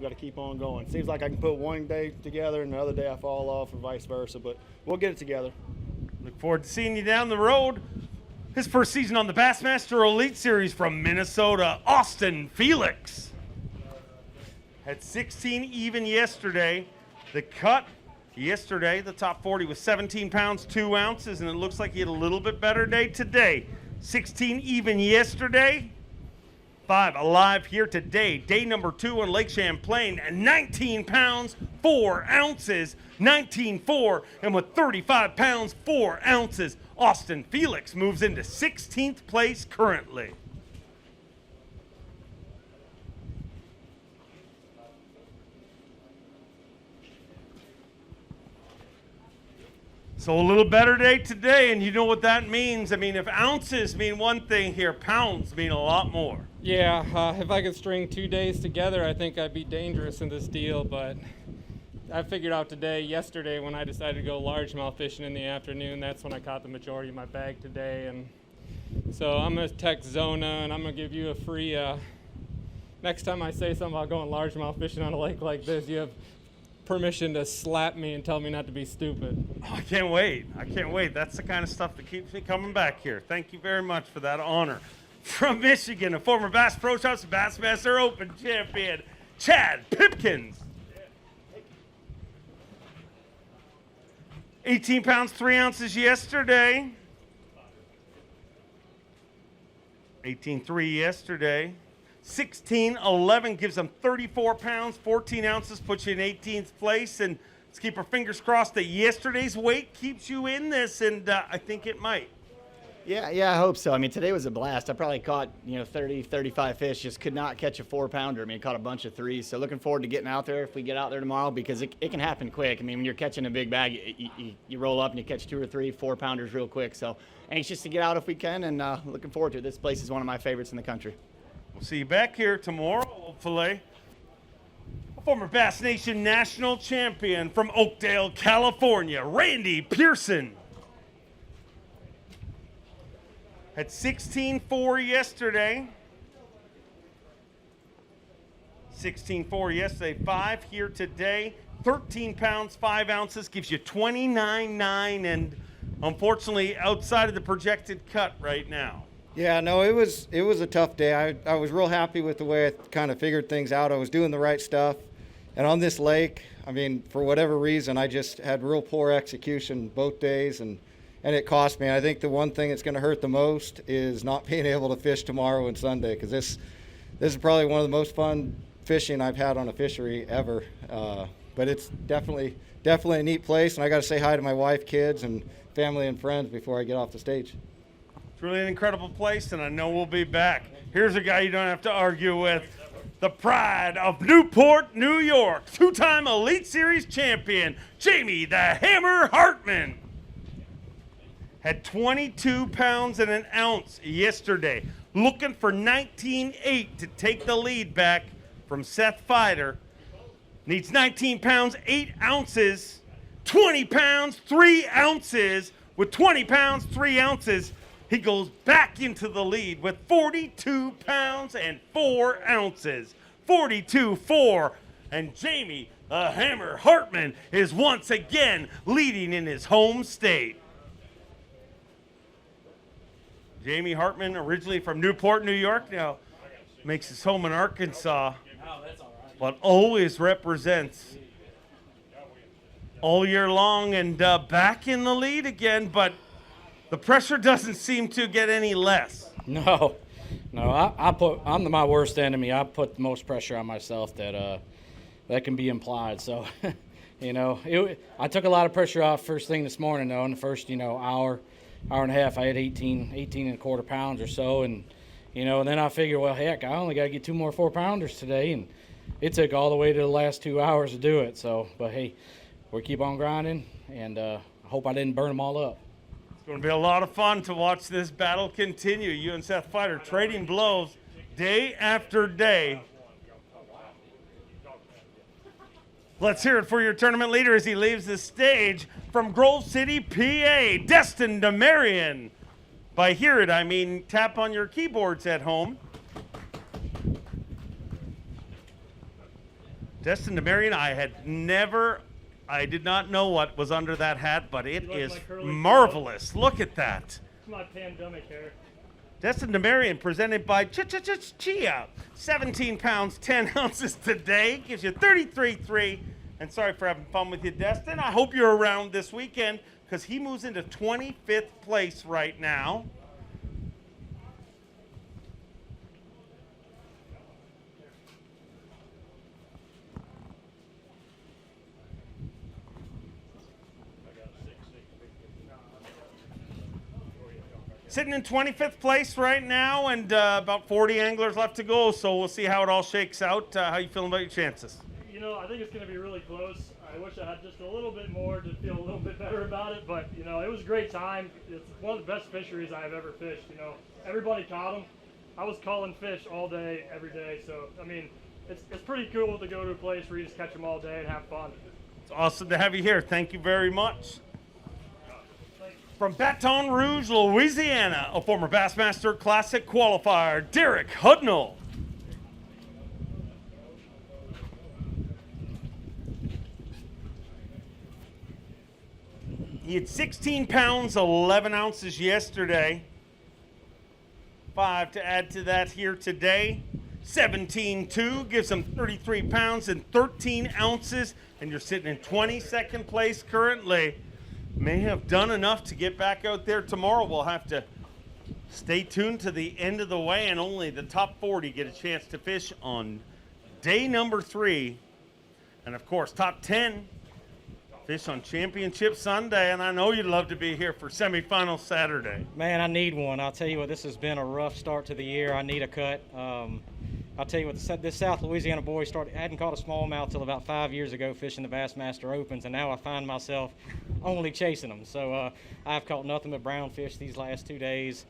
got to keep on going. Seems like I can put one day together and the other day I fall off, or vice versa. But we'll get it together. Look forward to seeing you down the road. His first season on the Bassmaster Elite Series from Minnesota, Austin Felix. Had 16 even yesterday. The cut yesterday, the top 40 was 17 pounds, 2 ounces, and it looks like he had a little bit better day today. 16 even yesterday. 5 alive here today. Day number 2 on Lake Champlain, and 19 pounds, 4 ounces. 19.4, and with 35 pounds, 4 ounces, Austin Felix moves into 16th place currently. So a little better day today, and you know what that means. I mean, if ounces mean one thing here, pounds mean a lot more. Yeah, if I could string 2 days together, I think I'd be dangerous in this deal, but I figured out yesterday when I decided to go largemouth fishing in the afternoon, that's when I caught the majority of my bag today. And so I'm going to text Zona, and I'm going to give you a free, next time I say something about going largemouth fishing on a lake like this, you have permission to slap me and tell me not to be stupid. Oh, I can't wait. That's the kind of stuff that keeps me coming back here. Thank you very much for that honor. From Michigan, a former Bass Pro Shops Bassmaster Open champion, Chad Pipkins. 18 pounds, 3 ounces yesterday. 18.3 yesterday. 16.11 gives him 34 pounds, 14 ounces, puts you in 18th place. And let's keep our fingers crossed that yesterday's weight keeps you in this, and I think it might. Yeah, I hope so. I mean, today was a blast. I probably caught, 30, 35 fish, just could not catch a 4-pounder. I mean, caught a bunch of 3s. So looking forward to getting out there if we get out there tomorrow, because it can happen quick. I mean, when you're catching a big bag, you roll up and you catch 2 or 3 4-pounders real quick. So anxious to get out if we can, and looking forward to it. This place is one of my favorites in the country. We'll see you back here tomorrow, hopefully. A former Bass Nation national champion from Oakdale, California, Randy Pearson. Had 16.4 yesterday. 16.4 yesterday, 5 here today. 13 pounds, 5 ounces, gives you 29.9, and unfortunately outside of the projected cut right now. Yeah, no, it was a tough day. I was real happy with the way I kind of figured things out. I was doing the right stuff. And on this lake, I mean, for whatever reason, I just had real poor execution both days, and it cost me. I think the one thing that's going to hurt the most is not being able to fish tomorrow and Sunday, because this is probably one of the most fun fishing I've had on a fishery ever. But it's definitely a neat place, and I got to say hi to my wife, kids, and family and friends before I get off the stage. It's really an incredible place, and I know we'll be back. Here's a guy you don't have to argue with. The pride of Newport, New York, 2-time Elite Series champion, Jamie the Hammer Hartman. Had 22 pounds and an ounce yesterday. Looking for 19.8 to take the lead back from Seth Fider. Needs 19 pounds, 8 ounces, 20 pounds, 3 ounces. With 20 pounds, 3 ounces, he goes back into the lead with 42 pounds and 4 ounces. 42-4. And Jamie the Hammer Hartman is once again leading in his home state. Jamie Hartman, originally from Newport, New York, now makes his home in Arkansas, but always represents all year long, and back in the lead again, but the pressure doesn't seem to get any less. No, I'm my worst enemy. I put the most pressure on myself that can be implied. So, I took a lot of pressure off first thing this morning, though. In the first, hour and a half, I had 18 and a quarter pounds or so, and and then I figured, well, heck, I only got to get 2 more 4-pounders today, and it took all the way to the last 2 hours to do it. So, but hey, we'll keep on grinding, and I hope I didn't burn them all up. It's going to be a lot of fun to watch this battle continue. You and Seth Fider trading blows day after day. Let's hear it for your tournament leader as he leaves the stage from Grove City, PA, Destin DeMarion. By hear it, I mean tap on your keyboards at home. Destin DeMarion, I did not know what was under that hat, but it is marvelous. Look at that. It's my pandemic hair. Destin DeMarion, presented by Chia. 17 pounds, 10 ounces today. Gives you 33.3. And sorry for having fun with you, Destin. I hope you're around this weekend, because he moves into 25th place right now. Sitting in 25th place right now, and about 40 anglers left to go, so we'll see how it all shakes out. How you feeling about your chances? I think it's going to be really close. I wish I had just a little bit more to feel a little bit better about it, but, it was a great time. It's one of the best fisheries I've ever fished, Everybody caught them. I was calling fish all day, every day, so, it's pretty cool to go to a place where you just catch them all day and have fun. It's awesome to have you here. Thank you very much. From Baton Rouge, Louisiana, a former Bassmaster Classic qualifier, Derek Hudnall. He had 16 pounds, 11 ounces yesterday. 5 to add to that here today. 17.2 gives him 33 pounds and 13 ounces, and you're sitting in 22nd place currently. May have done enough to get back out there tomorrow. We'll have to stay tuned to the end of the way, and only the top 40 get a chance to fish on day number 3. And of course, top 10 fish on Championship Sunday, and I know you'd love to be here for semifinal Saturday. Man, I need one. I'll tell you what, this has been a rough start to the year. I need a cut. I'll tell you what, this South Louisiana boy hadn't caught a smallmouth till about 5 years ago fishing the Bassmaster Opens, and now I find myself only chasing them. So I've caught nothing but brown fish these last 2 days.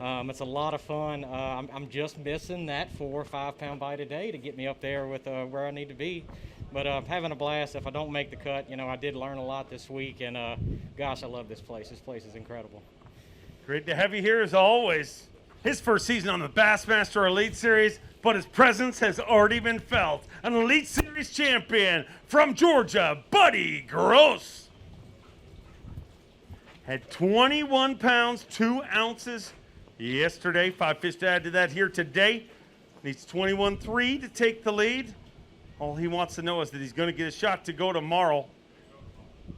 It's a lot of fun. I'm just missing that 4 or 5 pound bite a day to get me up there with where I need to be. But I'm having a blast. If I don't make the cut, you know, I did learn a lot this week, and gosh, I love this place. This place is incredible. Great to have you here as always. His first season on the Bassmaster Elite Series, but his presence has already been felt. An Elite Series champion from Georgia, Buddy Gross. Had 21 pounds, 2 ounces yesterday. 5 fish to add to that here today. Needs 21.3 to take the lead. All he wants to know is that he's going to get a shot to go tomorrow.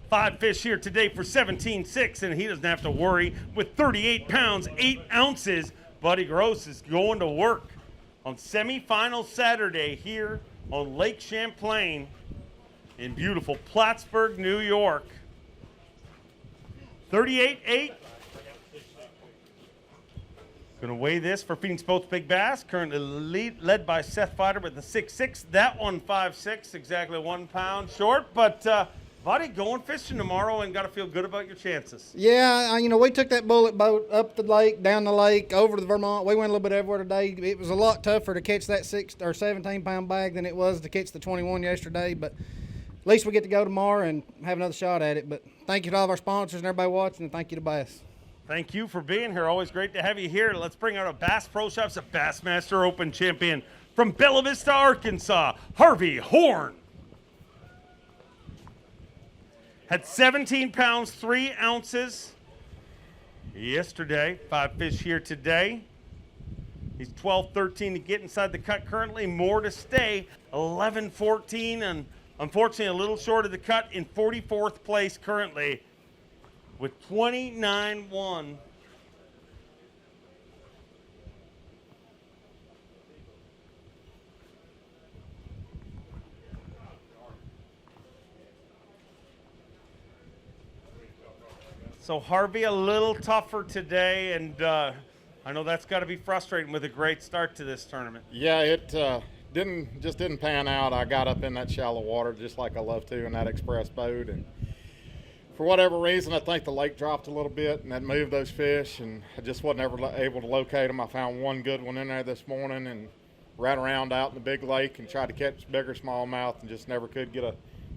5 fish here today for 17.6, and he doesn't have to worry. With 38 pounds, 8 ounces, Buddy Gross is going to work on semifinal Saturday here on Lake Champlain in beautiful Plattsburgh, New York. 38.8. Going to weigh this for Phoenix Boats Big Bass, currently led by Seth Fighter with the 6.6. That one 5.6, exactly 1 pound short. But, Buddy, going fishing tomorrow and got to feel good about your chances. Yeah, you know, we took that bullet boat up the lake, down the lake, over to Vermont. We went a little bit everywhere today. It was a lot tougher to catch that 6 or 17 pound bag than it was to catch the 21 yesterday. But at least we get to go tomorrow and have another shot at it. But thank you to all of our sponsors and everybody watching, and thank you to Bass. Thank you for being here. Always great to have you here. Let's bring out a Bass Pro Shops, a Bassmaster Open champion from Bella Vista, Arkansas, Harvey Horn. Had 17 pounds, 3 ounces yesterday. 5 fish here today. He's 12-13 to get inside the cut currently. More to stay. 11-14, and unfortunately a little short of the cut in 44th place currently with 29.1. So Harvey, a little tougher today, and I know that's got to be frustrating with a great start to this tournament. Yeah, it didn't pan out. I got up in that shallow water just like I love to in that express boat, and for whatever reason, I think the lake dropped a little bit, and that moved those fish, and I just wasn't ever able to locate them. I found one good one in there this morning and ran around out in the big lake and tried to catch bigger smallmouth and just never could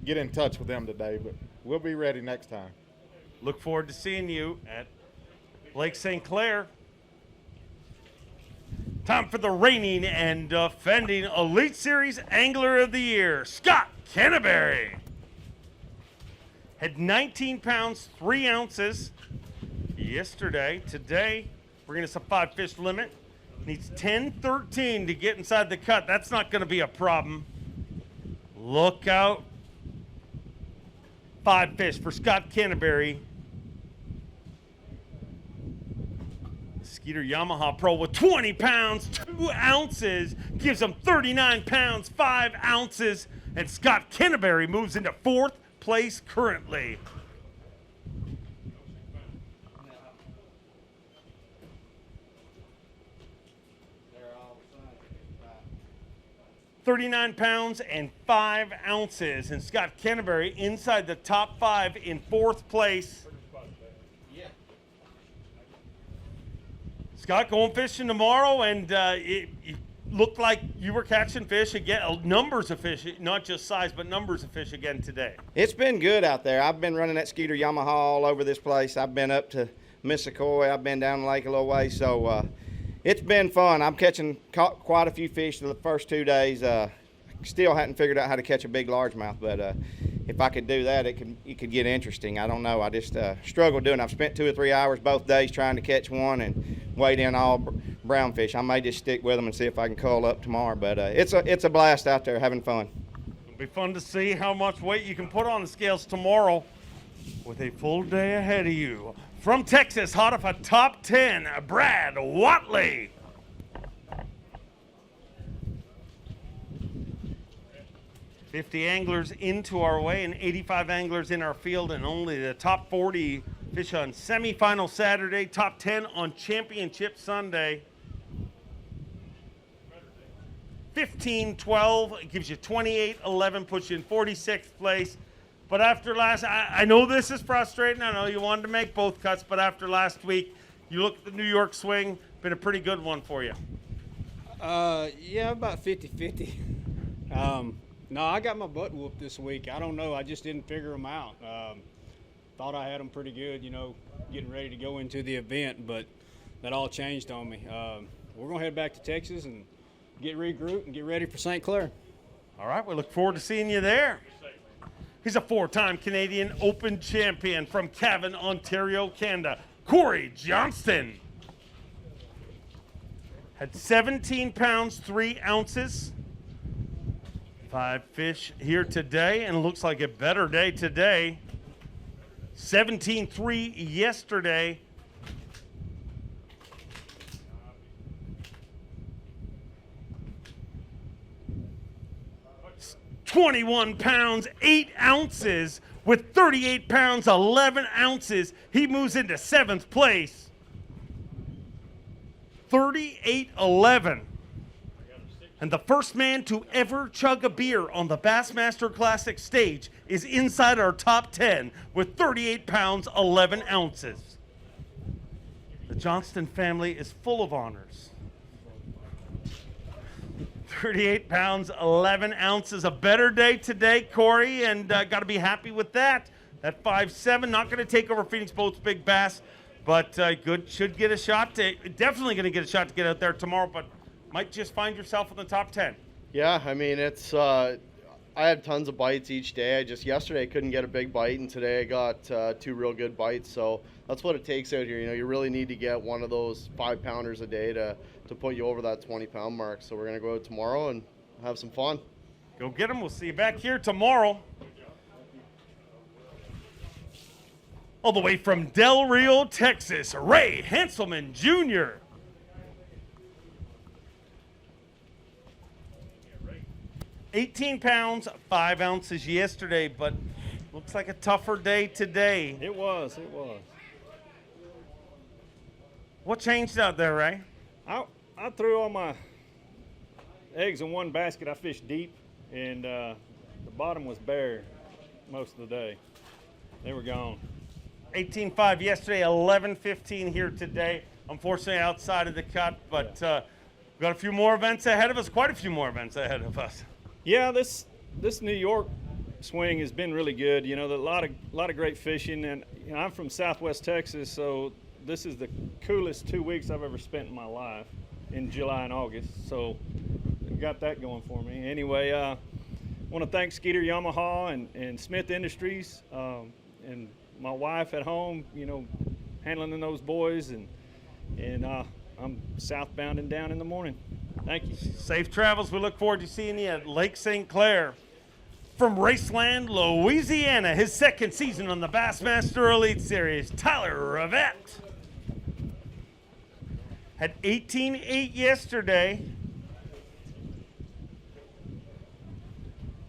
get in touch with them today, but we'll be ready next time. Look forward to seeing you at Lake St. Clair. Time for the reigning and defending Elite Series Angler of the Year, Scott Canterbury. Had 19 pounds, 3 ounces yesterday. Today, bringing us a 5 fish limit. Needs 10-13 to get inside the cut. That's not going to be a problem. Look out. 5 fish for Scott Canterbury. Skeeter Yamaha Pro with 20 pounds, 2 ounces. Gives him 39 pounds, 5 ounces. And Scott Canterbury moves into 4th place currently. $39 pounds and 5 ounces, and Scott Canterbury inside the top 5 in 4th place. Scott, going fishing tomorrow, and it looked like you were catching fish again, numbers of fish, not just size, but numbers of fish again today. It's been good out there. I've been running that Skeeter Yamaha all over this place. I've been up to Missisquoi. I've been down the lake a little way, so it's been fun. I'm caught quite a few fish the first 2 days. Still hadn't figured out how to catch a big largemouth, but if I could do that, it could get interesting. I don't know. I just struggled doing it. I've spent 2 or 3 hours both days trying to catch one, and weighed in all brown fish. I may just stick with them and see if I can cull up tomorrow. But it's a blast out there, having fun. It'll be fun to see how much weight you can put on the scales tomorrow with a full day ahead of you. From Texas, hot off a top 10, Brad Watley. "50 anglers into our way and 85 anglers in our field, and only the top 40 fish on semifinal Saturday, top 10 on championship Sunday. 15-12 gives you 28-11, puts you in 46th place. But after last, I know this is frustrating. I know you wanted to make both cuts, but after last week, you look at the New York swing, been a pretty good one for you. Yeah, about 50-50. No, I got my butt whooped this week. I don't know. I just didn't figure them out. Thought I had them pretty good, you know, getting ready to go into the event, but that all changed on me. We're going to head back to Texas and get regrouped and get ready for St. Clair. All right, we look forward to seeing you there. He's a 4-time Canadian Open champion from Cavan, Ontario, Canada, Corey Johnston. Had 17 pounds, 3 ounces. 5 fish here today, and looks like a better day today. 17-3 yesterday. It's 21 pounds, 8 ounces with 38 pounds, 11 ounces. He moves into 7th place. 38-11. And the first man to ever chug a beer on the Bassmaster Classic stage is inside our top 10 with 38 pounds, 11 ounces. The Johnston family is full of honors. 38 pounds, 11 ounces. A better day today, Corey, and got to be happy with that. That 5'7", not going to take over Phoenix Boats Big Bass, but good. Should get a shot. Definitely going to get a shot to get out there tomorrow, but might just find yourself in the top 10. Yeah, I mean, it's I had tons of bites each day. Yesterday I couldn't get a big bite, and today I got 2 real good bites. So that's what it takes out here. You know, you really need to get one of those 5-pounders a day to put you over that 20-pound mark. So we're going to go out tomorrow and have some fun. Go get them. We'll see you back here tomorrow. All the way from Del Rio, Texas, Ray Hanselman Jr. 18 pounds, 5 ounces yesterday, but looks like a tougher day today. It was. What changed out there, Ray? I threw all my eggs in one basket. I fished deep, and the bottom was bare most of the day. They were gone. 18.5 yesterday, 11.15 here today. Unfortunately, outside of the cut, but we've got a few more events ahead of us, quite a few more events ahead of us. Yeah, this New York swing has been really good. You know, a lot of great fishing, and you know, I'm from Southwest Texas, so this is the coolest 2 weeks I've ever spent in my life, in July and August. So got that going for me. Anyway, want to thank Skeeter Yamaha and Smith Industries and my wife at home. You know, handling those boys, and I'm southbound and down in the morning. Thank you. Safe travels. We look forward to seeing you at Lake St. Clair. From Raceland, Louisiana, his 2nd season on the Bassmaster Elite Series, Tyler Rivette. Had 18.8 yesterday.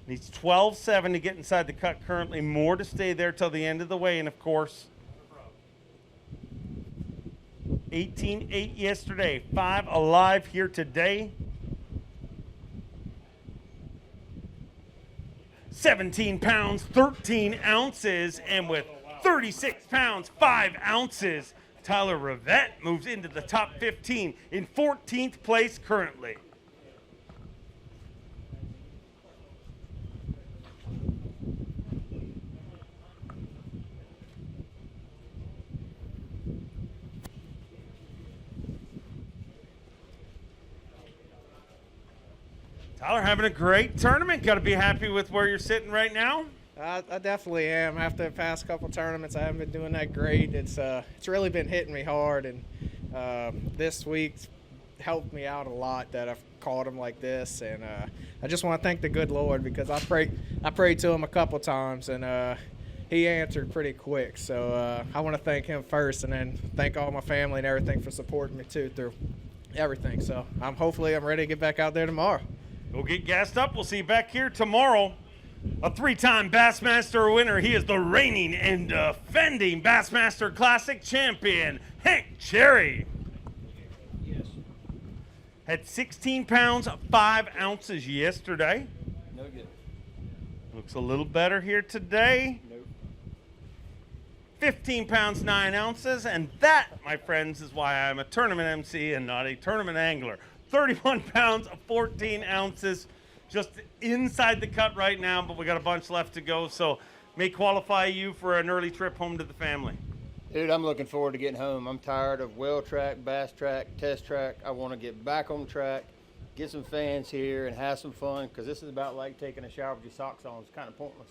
Needs 12.7 to get inside the cut currently. More to stay there till the end of the weigh-in, of course. 18.8 yesterday, 5 alive here today. 17 pounds, 13 ounces, and with 36 pounds, 5 ounces, Tyler Rivette moves into the top 15 in 14th place currently. Tyler, having a great tournament. Got to be happy with where you're sitting right now. I definitely am. After the past couple tournaments, I haven't been doing that great. It's really been hitting me hard, and This week's helped me out a lot that I've caught them like this, and I just want to thank the good Lord because I prayed to him a couple times, and he answered pretty quick. So I want to thank him first, and then thank all my family and everything for supporting me too through everything. So hopefully I'm ready to get back out there tomorrow. We'll get gassed up. We'll see you back here tomorrow. A 3-time Bassmaster winner. He is the reigning and defending Bassmaster Classic champion, Hank Cherry. Yes. Had 16 pounds, 5 ounces yesterday. No good. Looks a little better here today. Nope. 15 pounds, 9 ounces. And that, my friends, is why I'm a tournament MC and not a tournament angler. 31 pounds, 14 ounces. Just inside the cut right now, but we got a bunch left to go, so may qualify you for an early trip home to the family. Dude, I'm looking forward to getting home. I'm tired of well track, bass track, test track. I want to get back on track, get some fans here, and have some fun, because this is about like taking a shower with your socks on. It's kind of pointless.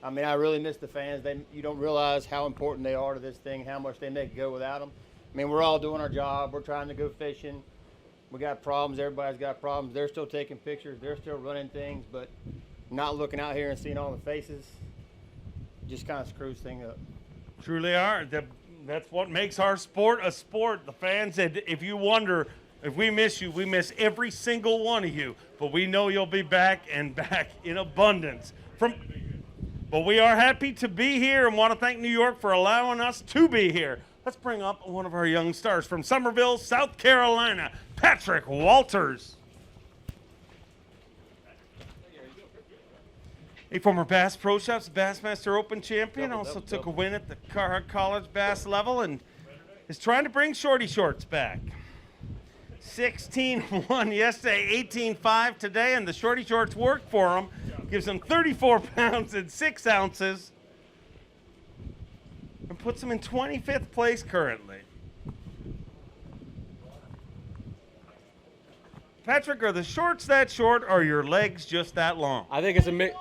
I mean, I really miss the fans. You don't realize how important they are to this thing, how much they make it go without them. I mean, we're all doing our job. We're trying to go fishing. We got problems. Everybody's got problems. They're still taking pictures. They're still running things, but not looking out here and seeing all the faces just kind of screws things up. Truly are. That's what makes our sport a sport. The fans, if you wonder, if we miss you, we miss every single one of you. But we know you'll be back and back in abundance. But we are happy to be here and want to thank New York for allowing us to be here. Let's bring up one of our young stars from Summerville, South Carolina, Patrick Walters. A former Bass Pro Shops Bassmaster Open champion, also took a win at the Carhartt College Bass level and is trying to bring shorty shorts back. 16-1 yesterday, 18-5 today, and the shorty shorts work for him. Gives him 34 pounds and 6 ounces. And puts him in 25th place currently. Patrick, are the shorts that short or are your legs just that long? I think it's a mix.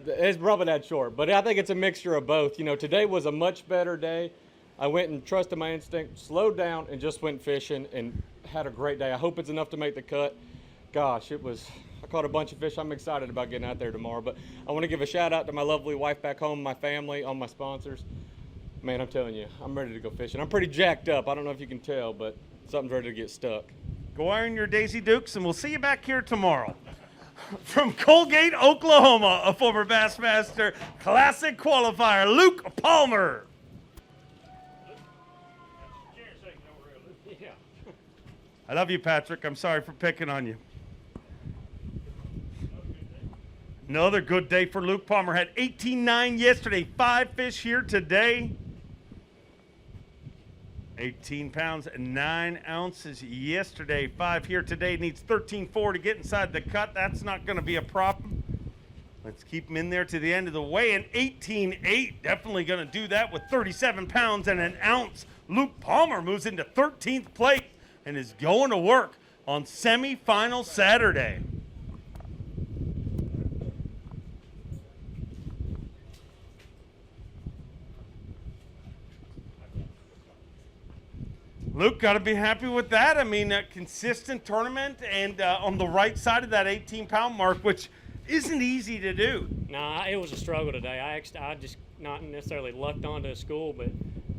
It's probably that short, but I think it's a mixture of both. You know, today was a much better day. I went and trusted my instinct, slowed down, and just went fishing and had a great day. I hope it's enough to make the cut. Gosh, I caught a bunch of fish. I'm excited about getting out there tomorrow. But I want to give a shout out to my lovely wife back home, my family, all my sponsors. Man, I'm telling you, I'm ready to go fishing. I'm pretty jacked up. I don't know if you can tell, but something's ready to get stuck. Go iron your Daisy Dukes, and we'll see you back here tomorrow. From Colgate, Oklahoma, a former Bassmaster Classic qualifier, Luke Palmer. I love you, Patrick. I'm sorry for picking on you. Another good day for Luke Palmer. Had 18-9 yesterday, 5 fish here today. 18 pounds and 9 ounces yesterday, 5 here today. Needs 13.4 to get inside the cut. That's not going to be a problem. Let's keep him in there to the end of the way. And 18.8, definitely going to do that with 37 pounds and an ounce. Luke Palmer moves into 13th place and is going to work on semifinal Saturday. Luke, got to be happy with that. I mean, a consistent tournament and on the right side of that 18-pound mark, which isn't easy to do. Nah, it was a struggle today. I just not necessarily lucked onto a school, but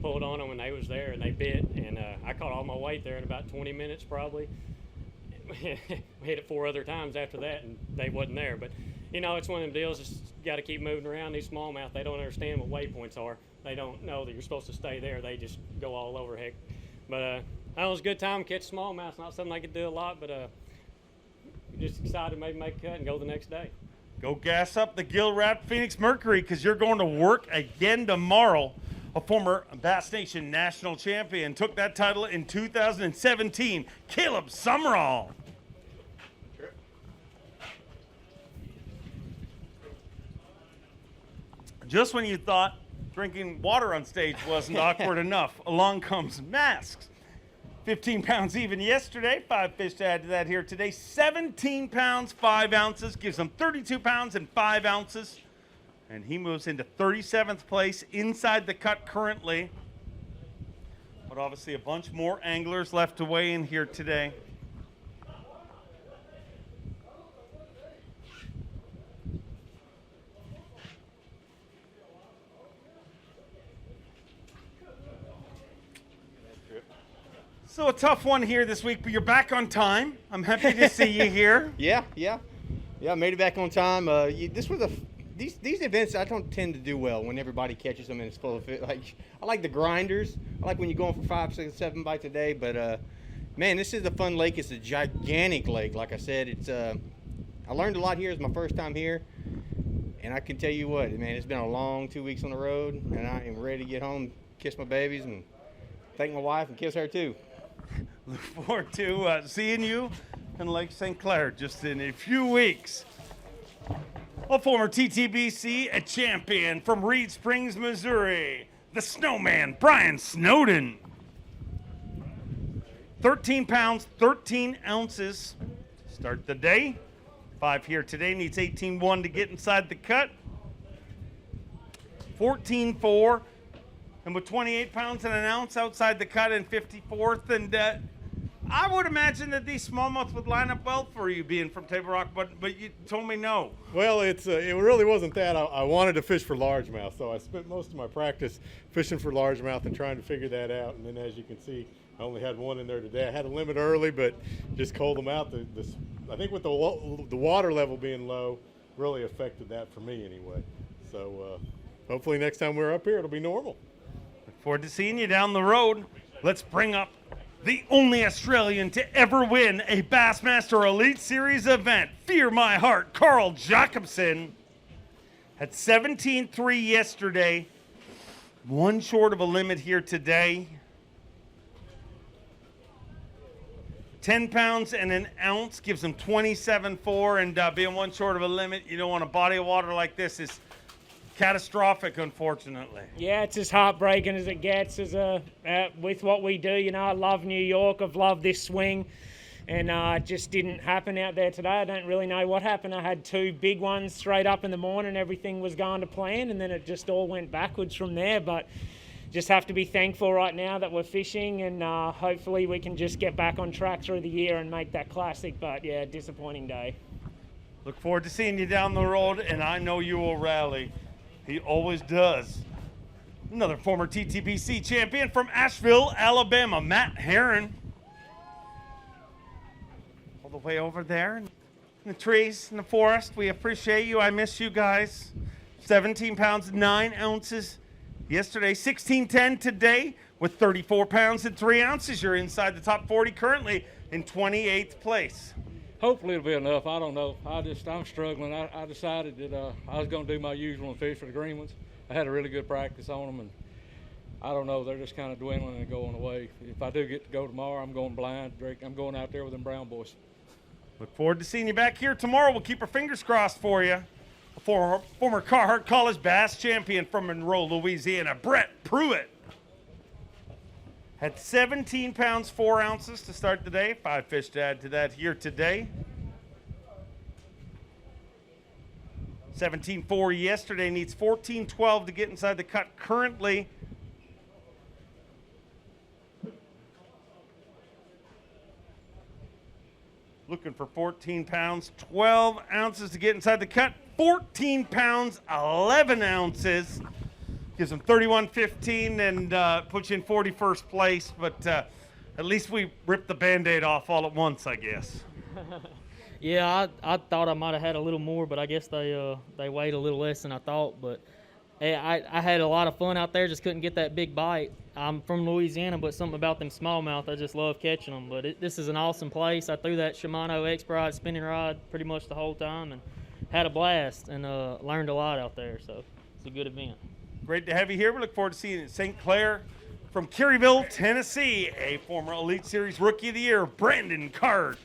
pulled on them when they was there and they bit. And I caught all my weight there in about 20 minutes probably. Hit it 4 other times after that and they wasn't there. But, you know, it's one of them deals. Just got to keep moving around. These smallmouth, they don't understand what waypoints are. They don't know that you're supposed to stay there. They just go all over, heck. But that was a good time. Catch smallmouth. Not something I could do a lot, but just excited to maybe make a cut and go the next day. Go gas up the gill wrap Phoenix Mercury because you're going to work again tomorrow. A former Bass Nation national champion took that title in 2017, Caleb Summerall. Just when you thought drinking water on stage wasn't awkward enough, along comes masks. 15 pounds even yesterday, 5 fish to add to that here today. 17 pounds, 5 ounces, gives him 32 pounds and 5 ounces. And he moves into 37th place inside the cut currently. But obviously a bunch more anglers left to weigh in here today. So a tough one here this week, but you're back on time. I'm happy to see you here. Yeah, I made it back on time. These events I don't tend to do well when everybody catches them and it's full of it. Like I like the grinders. I like when you're going for 5, 6, 7 bites a day. But man, this is a fun lake. It's a gigantic lake. Like I said, it's I learned a lot here. It's my first time here, and I can tell you what, man, it's been a long 2 weeks on the road, and I am ready to get home, kiss my babies, and thank my wife and kiss her too. Look forward to seeing you in Lake St. Clair just in a few weeks. A former TTBC, a champion from Reed Springs, Missouri, the snowman, Brian Snowden. 13 pounds, 13 ounces. Start the day. 5 here today, needs 18-1 to get inside the cut. 14-4. And with 28 pounds and an ounce outside the cut in 54th, and I would imagine that these smallmouths would line up well for you being from Table Rock, but you told me no. Well, it really wasn't that. I wanted to fish for largemouth, so I spent most of my practice fishing for largemouth and trying to figure that out. And then, as you can see, I only had one in there today. I had a limit early, but just culled them out. I think with the water level being low, really affected that for me anyway. So hopefully next time we're up here, it'll be normal. Look forward to seeing you down the road. Let's bring up the only Australian to ever win a Bassmaster Elite Series event. Fear my heart, Carl Jacobson. Had 17-3 yesterday. 1 short of a limit here today. 10 pounds and an ounce gives him 27-4, and being 1 short of a limit, you know, on a body of water like this is catastrophic, unfortunately. Yeah, it's as heartbreaking as it gets with what we do. You know, I love New York. I've loved this swing. And it just didn't happen out there today. I don't really know what happened. I had 2 big ones straight up in the morning. Everything was going to plan, and then it just all went backwards from there. But just have to be thankful right now that we're fishing, and hopefully we can just get back on track through the year and make that classic. But, yeah, disappointing day. Look forward to seeing you down the road, and I know you will rally. He always does. Another former TTBC champion from Asheville, Alabama, Matt Herron. All the way over there in the trees, in the forest. We appreciate you. I miss you guys. 17 pounds, 9 ounces yesterday. 16-10 today with 34 pounds and 3 ounces. You're inside the top 40 currently in 28th place. Hopefully it'll be enough. I don't know. I'm struggling. I decided that I was going to do my usual and fish for the green ones. I had a really good practice on them, and I don't know. They're just kind of dwindling and going away. If I do get to go tomorrow, I'm going blind. I'm going out there with them brown boys. Look forward to seeing you back here tomorrow. We'll keep our fingers crossed for you. A former Carhartt College Bass champion from Monroe, Louisiana, Brett Pruitt. Had 17 pounds, 4 ounces to start the day. 5 fish to add to that here today. 17-4 yesterday. Needs 14-12 to get inside the cut currently. Looking for 14 pounds, 12 ounces to get inside the cut. 14 pounds, 11 ounces. Gives them 31-15 and puts you in 41st place, but at least we ripped the Band-Aid off all at once, I guess. Yeah, I thought I might have had a little more, but I guess they weighed a little less than I thought. But hey, I had a lot of fun out there, just couldn't get that big bite. I'm from Louisiana, but something about them smallmouth, I just love catching them. But this is an awesome place. I threw that Shimano X-Rod spinning rod pretty much the whole time and had a blast and learned a lot out there, so it's a good event. Great to have you here. We look forward to seeing you in St. Clair. From Caryville, Tennessee, a former Elite Series Rookie of the Year, Brandon Card.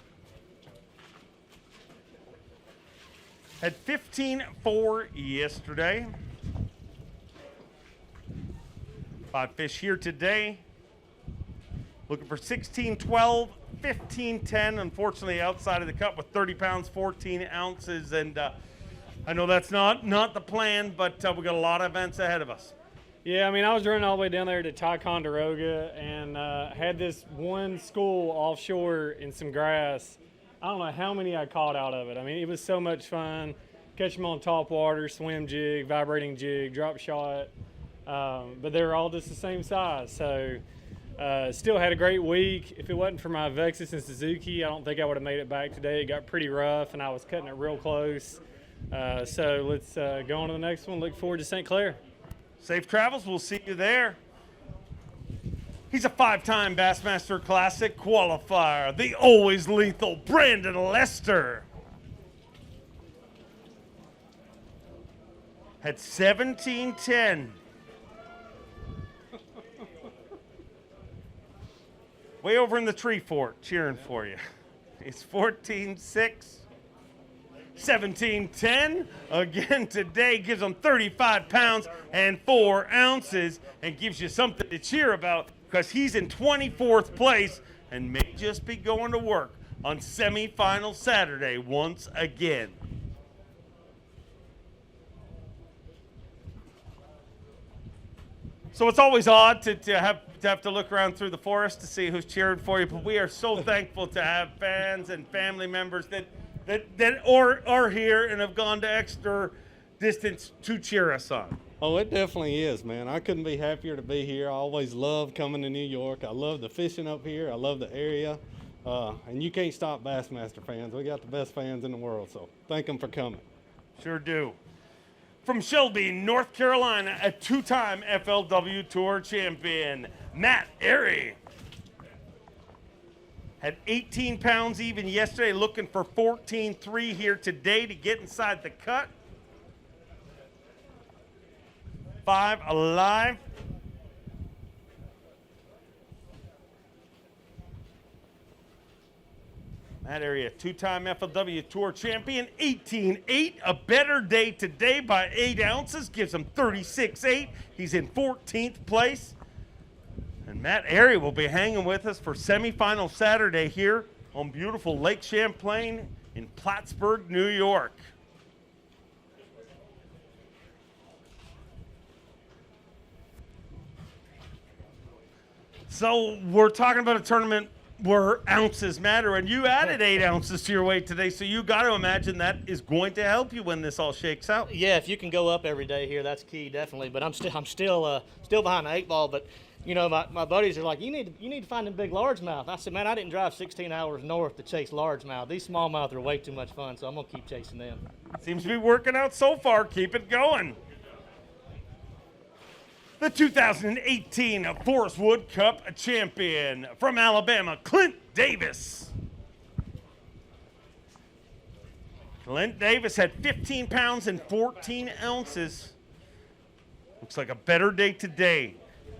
Had 15-4 yesterday. 5 fish here today. Looking for 16-12, 15-10. Unfortunately, outside of the cut with 30 pounds, 14 ounces. And I know that's not the plan, but we got a lot of events ahead of us. Yeah, I mean, I was running all the way down there to Ticonderoga and had this one school offshore in some grass. I don't know how many I caught out of it. I mean, it was so much fun. Catch them on top water, swim jig, vibrating jig, drop shot. But they were all just the same size. So still had a great week. If it wasn't for my Vexus and Suzuki, I don't think I would have made it back today. It got pretty rough, and I was cutting it real close. So let's go on to the next one. Look forward to St. Clair. Safe travels. We'll see you there. He's a 5-time Bassmaster Classic qualifier, the always lethal Brandon Lester. Had 17-10. Way over in the tree fort, cheering for you. It's 14-6. 17-10 again today, gives him 35 pounds and 4 ounces and gives you something to cheer about because he's in 24th place and may just be going to work on semifinal Saturday once again. So it's always odd to have to look around through the forest to see who's cheering for you, but we are so thankful to have fans and family members that are here and have gone to extra distance to cheer us on. Oh, it definitely is, man. I couldn't be happier to be here. I always love coming to New York. I love the fishing up here. I love the area. And you can't stop Bassmaster fans. We got the best fans in the world, so thank them for coming. Sure do. From Shelby, North Carolina, a 2-time FLW Tour champion, Matt Airy. Had 18 pounds even yesterday, looking for 14.3 here today to get inside the cut. 5 alive. That area, 2-time FLW Tour champion, 18.8. A better day today by 8 ounces, gives him 36.8. He's in 14th place. And Matt Airy will be hanging with us for semifinal Saturday here on beautiful Lake Champlain in Plattsburgh, New York. So we're talking about a tournament where ounces matter, and you added 8 ounces to your weight today, so you got to imagine that is going to help you when this all shakes out. Yeah, if you can go up every day here, that's key, definitely. But I'm still behind the 8 ball. But you know, my buddies are like, you need to find them big largemouth. I said, man, I didn't drive 16 hours north to chase largemouth. These smallmouth are way too much fun, so I'm gonna keep chasing them. Seems to be working out so far. Keep it going. The 2018 Forest Wood Cup champion from Alabama, Clint Davis. Clint Davis had 15 pounds and 14 ounces. Looks like a better day today,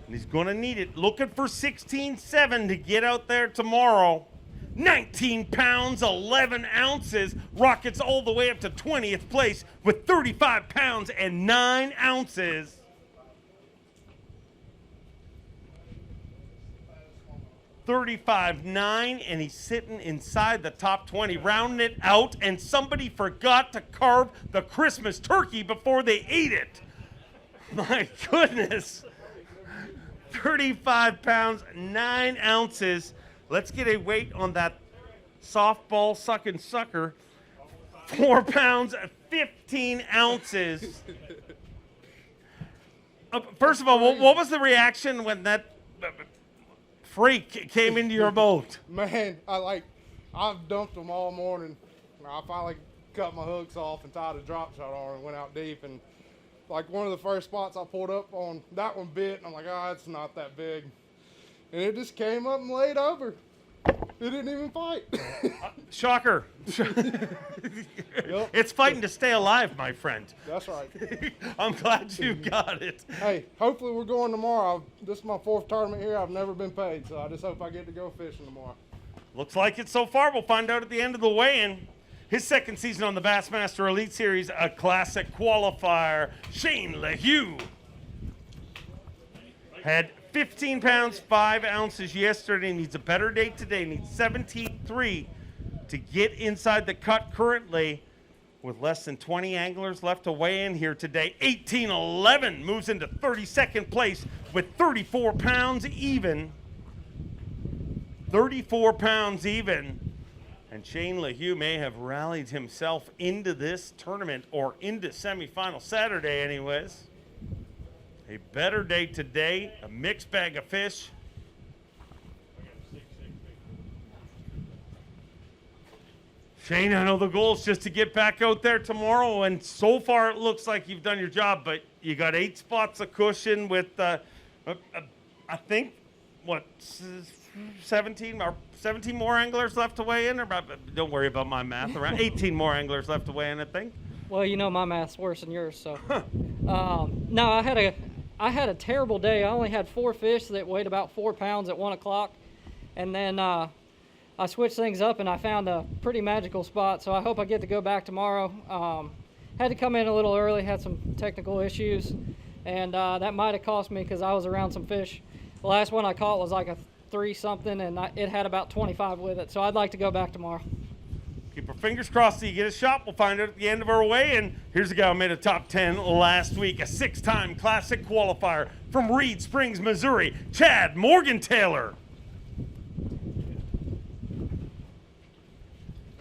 and he's going to need it. Looking for 16.7 to get out there tomorrow. 19 pounds, 11 ounces. Rockets all the way up to 20th place with 35 pounds and 9 ounces. 35.9, and he's sitting inside the top 20, rounding it out, and somebody forgot to carve the Christmas turkey before they ate it. My goodness. 35 pounds, 9 ounces. Let's get a weight on that softball sucking sucker. 4 pounds, 15 ounces. First of all, what was the reaction when that freak came into your boat? Man, I've dumped them all morning. I finally cut my hooks off and tied a drop shot on and went out deep. And like one of the first spots I pulled up on, that one bit, and I'm like, it's not that big. And it just came up and laid over. It didn't even fight. Shocker. Yep. It's fighting to stay alive, my friend. That's right. I'm glad you got it. Hey, hopefully we're going tomorrow. This is my 4th tournament here. I've never been paid, so I just hope I get to go fishing tomorrow. Looks like it so far. We'll find out at the end of the weigh-in. His 2nd season on the Bassmaster Elite Series, a classic qualifier, Shane LeHue. Had 15 pounds, 5 ounces yesterday. Needs a better day today. Needs 17.3 to get inside the cut currently with less than 20 anglers left to weigh in here today. 18-11 moves into 32nd place with 34 pounds even. 34 pounds even. And Shane LaHue may have rallied himself into this tournament, or into semifinal Saturday anyways. A better day today, a mixed bag of fish. Shane, I know the goal is just to get back out there tomorrow, and so far it looks like you've done your job, but you got 8 spots of cushion with, I think, what, 17 more anglers left to weigh in? Or don't worry about my math. Around 18 more anglers left to weigh in, I think. Well, you know my math's worse than yours, so. No, I had a terrible day. I only had 4 fish that weighed about 4 pounds at 1 o'clock, and then I switched things up and I found a pretty magical spot, so I hope I get to go back tomorrow. Had to come in a little early, had some technical issues, and that might have cost me because I was around some fish. The last one I caught was like a 3-something, and it had about 25 with it, so I'd like to go back tomorrow. Keep our fingers crossed that you get a shot. We'll find out at the end of our weigh. And here's a guy who made a top 10 last week, a 6-time Classic qualifier from Reed Springs, Missouri, Chad Morgan-Taylor.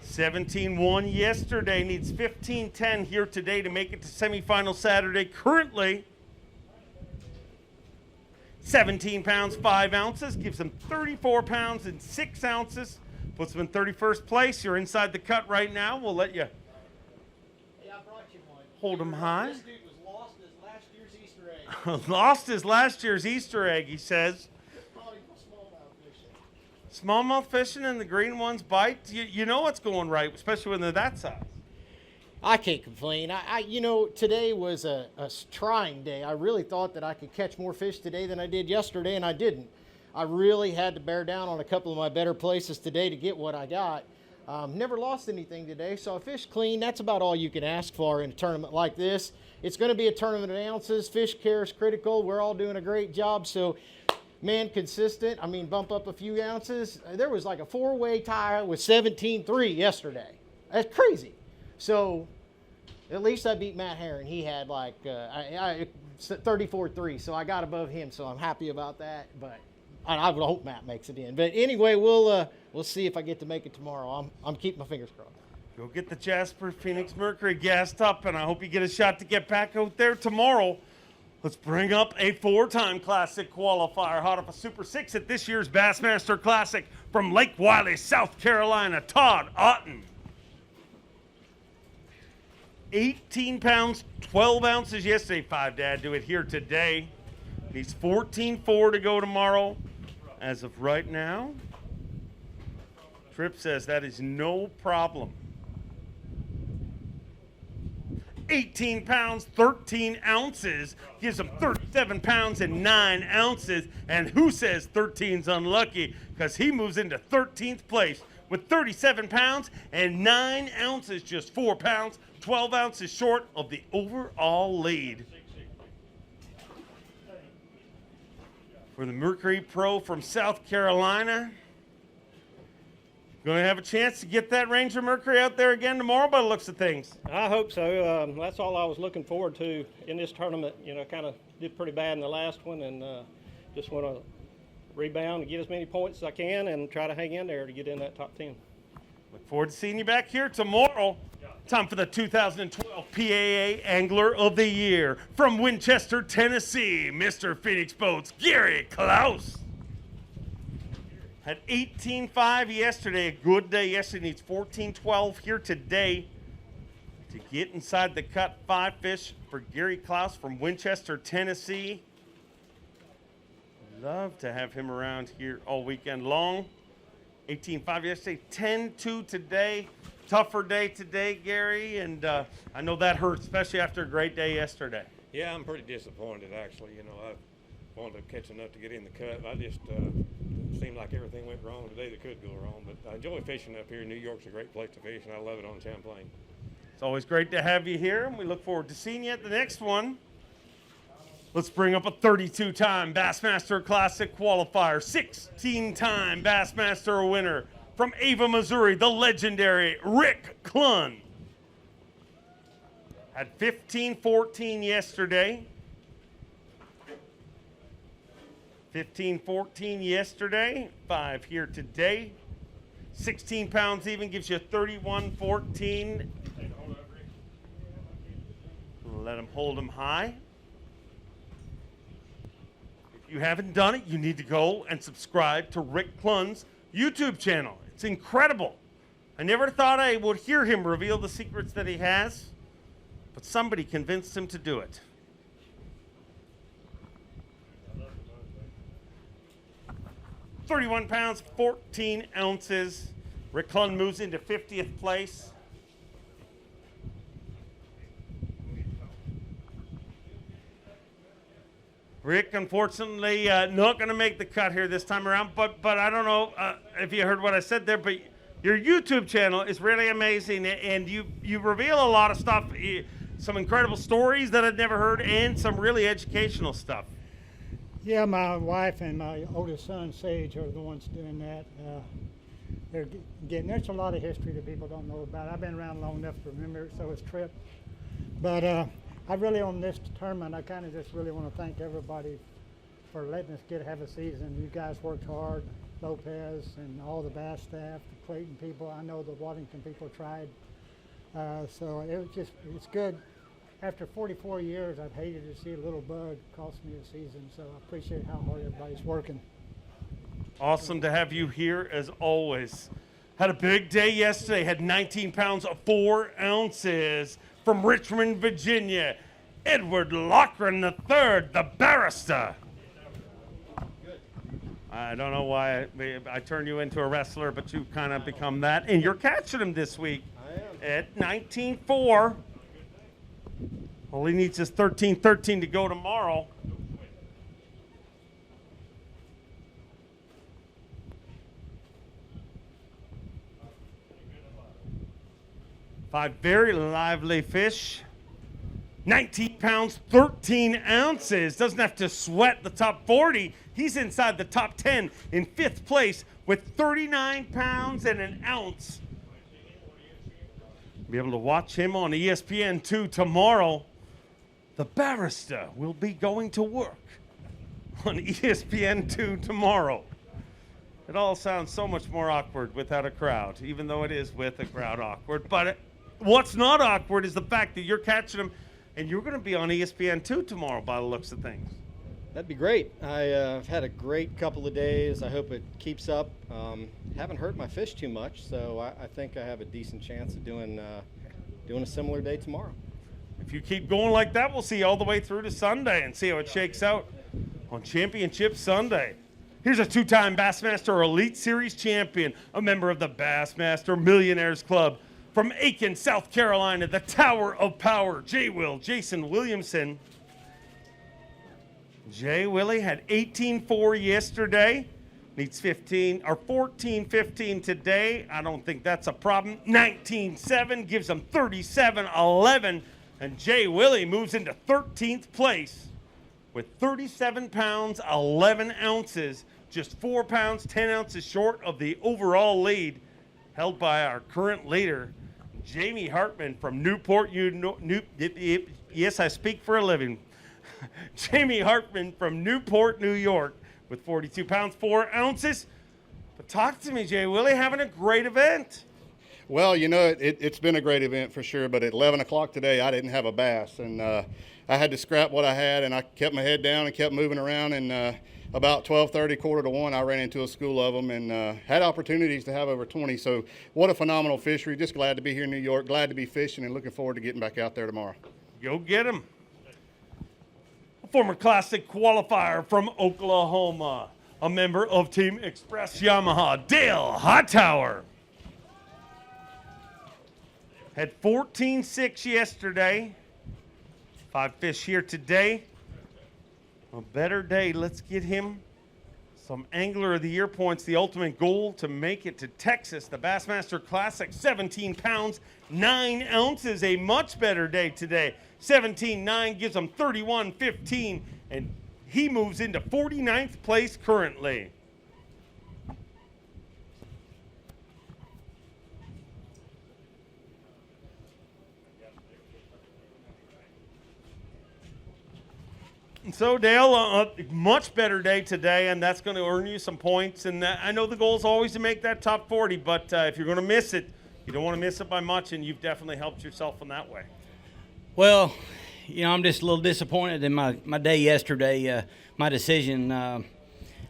17-1 yesterday, needs 15-10 here today to make it to semifinal Saturday. Currently, 17 pounds, 5 ounces, gives him 34 pounds and 6 ounces. Puts him in 31st place. You're inside the cut right now. We'll let you hold him high. This dude was lost his last year's Easter egg. Lost his last year's Easter egg, he says. Smallmouth fishing and the green ones bite. You know what's going right, especially when they're that size. I can't complain. You know, today was a trying day. I really thought that I could catch more fish today than I did yesterday, and I didn't. I really had to bear down on a couple of my better places today to get what I got. Never lost anything today, so I fished clean. That's about all you can ask for in a tournament like this. It's going to be a tournament of ounces. Fish care is critical. We're all doing a great job, so man, consistent. I mean, bump up a few ounces. There was like a 4-way tie with 17-3 yesterday. That's crazy. So at least I beat Matt Herron. He had like 34-3, so I got above him, so I'm happy about that. But I would hope Matt makes it in. But anyway, we'll see if I get to make it tomorrow. I'm keeping my fingers crossed. Go get the Jasper Phoenix Mercury gassed up, and I hope you get a shot to get back out there tomorrow. Let's bring up a 4-time Classic qualifier, hot off a Super 6 at this year's Bassmaster Classic from Lake Wiley, South Carolina, Todd Otten. 18 pounds, 12 ounces yesterday. 5 Dad do it here today. He's 14-4 to go tomorrow. As of right now, Tripp says that is no problem. 18 pounds, 13 ounces, gives him 37 pounds and 9 ounces. And who says 13's unlucky? Because he moves into 13th place with 37 pounds and 9 ounces, just 4 pounds, 12 ounces short of the overall lead. For the Mercury Pro from South Carolina, going to have a chance to get that Ranger Mercury out there again tomorrow by the looks of things. I hope so. That's all I was looking forward to in this tournament. You know, kind of did pretty bad in the last one, and just want to rebound and get as many points as I can and try to hang in there to get in that top 10. Look forward to seeing you back here tomorrow. Time for the 2012 PAA Angler of the Year from Winchester, Tennessee, Mr. Phoenix Boats, Gary Klaus. Had 18.5 yesterday, a good day yesterday, needs 14.12 here today to get inside the cut. 5 fish for Gary Klaus from Winchester, Tennessee. Love to have him around here all weekend long. 18.5 yesterday, 10.2 today. Tougher day today, Gary, and I know that hurt, especially after a great day yesterday. Yeah, I'm pretty disappointed, actually. You know, I wanted to catch enough to get in the cut. I just seemed like everything went wrong today that could go wrong. But I enjoy fishing up here. New York's a great place to fish, and I love it on Champlain. It's always great to have you here, and we look forward to seeing you at the next one. Let's bring up a 32-time Bassmaster Classic qualifier, 16-time Bassmaster winner from Ava, Missouri, the legendary Rick Clun. Had 15-14 yesterday. 15-14 yesterday. 5 here today. 16 pounds even gives you 31-14. Let him hold him high. If you haven't done it, you need to go and subscribe to Rick Clunn's YouTube channel. It's incredible. I never thought I would hear him reveal the secrets that he has, but somebody convinced him to do it. £31 pounds, 14 ounces. Rick Clunn moves into 50th place. Rick, unfortunately, not going to make the cut here this time around, but I don't know if you heard what I said there, but your YouTube channel is really amazing, and you reveal a lot of stuff, some incredible stories that I'd never heard, and some really educational stuff. Yeah, my wife and my oldest son, Sage, are the ones doing that. They're getting, there's a lot of history that people don't know about. I've been around long enough to remember it, so it's Trip. But I really, on this tournament, I kind of just really want to thank everybody for letting us have a season. You guys worked hard, Lopez and all the Bass staff, the Clayton people. I know the Waddington people tried. So it was just, it's good. After 44 years, I've hated to see a little bug cost me a season, so I appreciate how hard everybody's working. Awesome to have you here, as alwass. Had a big day yesterday, had 19 pounds of 4 ounces from Richmond, Virginia. Edward Loughran III, the barrister. I don't know why I turned you into a wrestler, but you kind of become that. And you're catching him this week at 19-4. All he needs is 13-13 to go tomorrow. Five very lively fish. 19 pounds, 13 ounces. Doesn't have to sweat the top 40. He's inside the top 10 in 5th place with 39 pounds and an ounce. Be able to watch him on ESPN2 tomorrow. The barrister will be going to work on ESPN2 tomorrow. It all sounds so much more awkward without a crowd, even though it is with a crowd awkward. But what's not awkward is the fact that you're catching him and you're going to be on ESPN2 tomorrow by the looks of things. That'd be great. I've had a great couple of days. I hope it keeps up. Haven't hurt my fish too much, so I think I have a decent chance of doing a similar day tomorrow. If you keep going like that, we'll see you all the way through to Sunday and see how it shakes out on Championship Sunday. Here's a 2-time Bassmaster Elite Series champion, a member of the Bassmaster Millionaires Club. From Aiken, South Carolina, the Tower of Power, Jason Williamson. Jay Willie had 18-4 yesterday. Needs 14-15 today. I don't think that's a problem. 19-7 gives him 37-11. And Jay Willie moves into 13th place with 37 pounds, 11 ounces. Just 4 pounds, 10 ounces short of the overall lead held by our current leader, Jamie Hartman from Newport. Yes, I speak for a living. Jamie Hartman from Newport, New York, with 42 pounds, 4 ounces. But talk to me, Jay Willie, having a great event. Well, you know, it's been a great event for sure, but at 11 o'clock today, I didn't have a bass, and I had to scrap what I had, and I kept my head down and kept moving around, and about 12:30, quarter to 1, I ran into a school of them and had opportunities to have over 20. So what a phenomenal fishery. Just glad to be here in New York, glad to be fishing, and looking forward to getting back out there tomorrow. Go get him. A former Classic qualifier from Oklahoma, a member of Team Express Yamaha, Dale Hightower. Had 14-6 yesterday. 5 fish here today. A better day. Let's get him some Angler of the Year points. The ultimate goal to make it to Texas. The Bassmaster Classic, 17 pounds, 9 ounces. A much better day today. 17-9 gives him 31-15. And he moves into 49th place currently. So, Dale, a much better day today, and that's going to earn you some points. And I know the goal is always to make that top 40, but if you're going to miss it, you don't want to miss it by much, and you've definitely helped yourself in that way. Well, I'm just a little disappointed in my day yesterday, my decision. I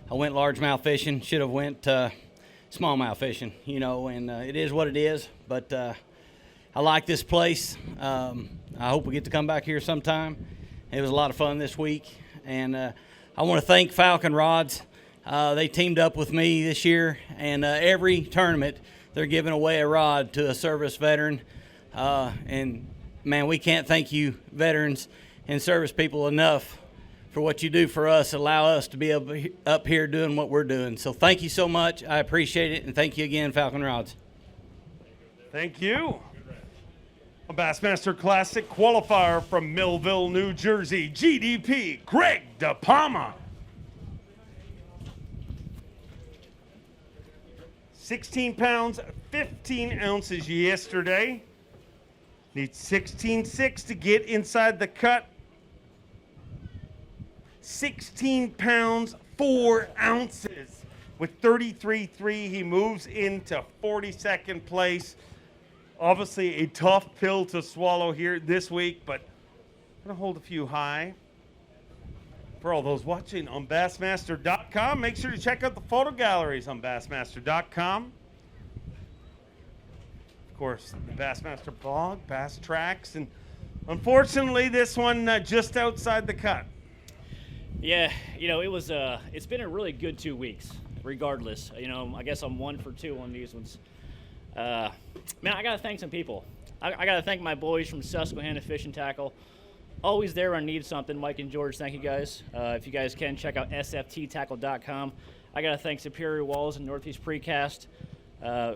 went largemouth fishing, should have went smallmouth fishing, and it is what it is. But I like this place. I hope we get to come back here sometime. It was a lot of fun this week, and I want to thank Falcon Rods. They teamed up with me this year, and every tournament they're giving away a rod to a service veteran. And, man, we can't thank you veterans and service people enough for what you do for us, allow us to be up here doing what we're doing. So thank you so much. I appreciate it, and thank you again, Falcon Rods. Thank you. A Bassmaster Classic qualifier from Millville, New Jersey, GDP, Greg DePalma. 16 pounds, 15 ounces yesterday. Needs 16.6 to get inside the cut. 16 pounds, 4 ounces. With 33.3, he moves into 42nd place. Obviously a tough pill to swallow here this week, but I'm going to hold a few high. For all those watching on Bassmaster.com, make sure to check out the photo galleries on Bassmaster.com. Of course, the Bassmaster blog, Bass Tracks, and unfortunately this one just outside the cut. Yeah, it's been a really good 2 weeks, regardless. I guess I'm 1 for 2 on these ones. Man, I got to thank some people. I got to thank my boys from Susquehanna Fish and Tackle. Always there when I need something. Mike and George, thank you guys. If you guys can, check out sfttackle.com. I got to thank Superior Walls and Northeast Precast.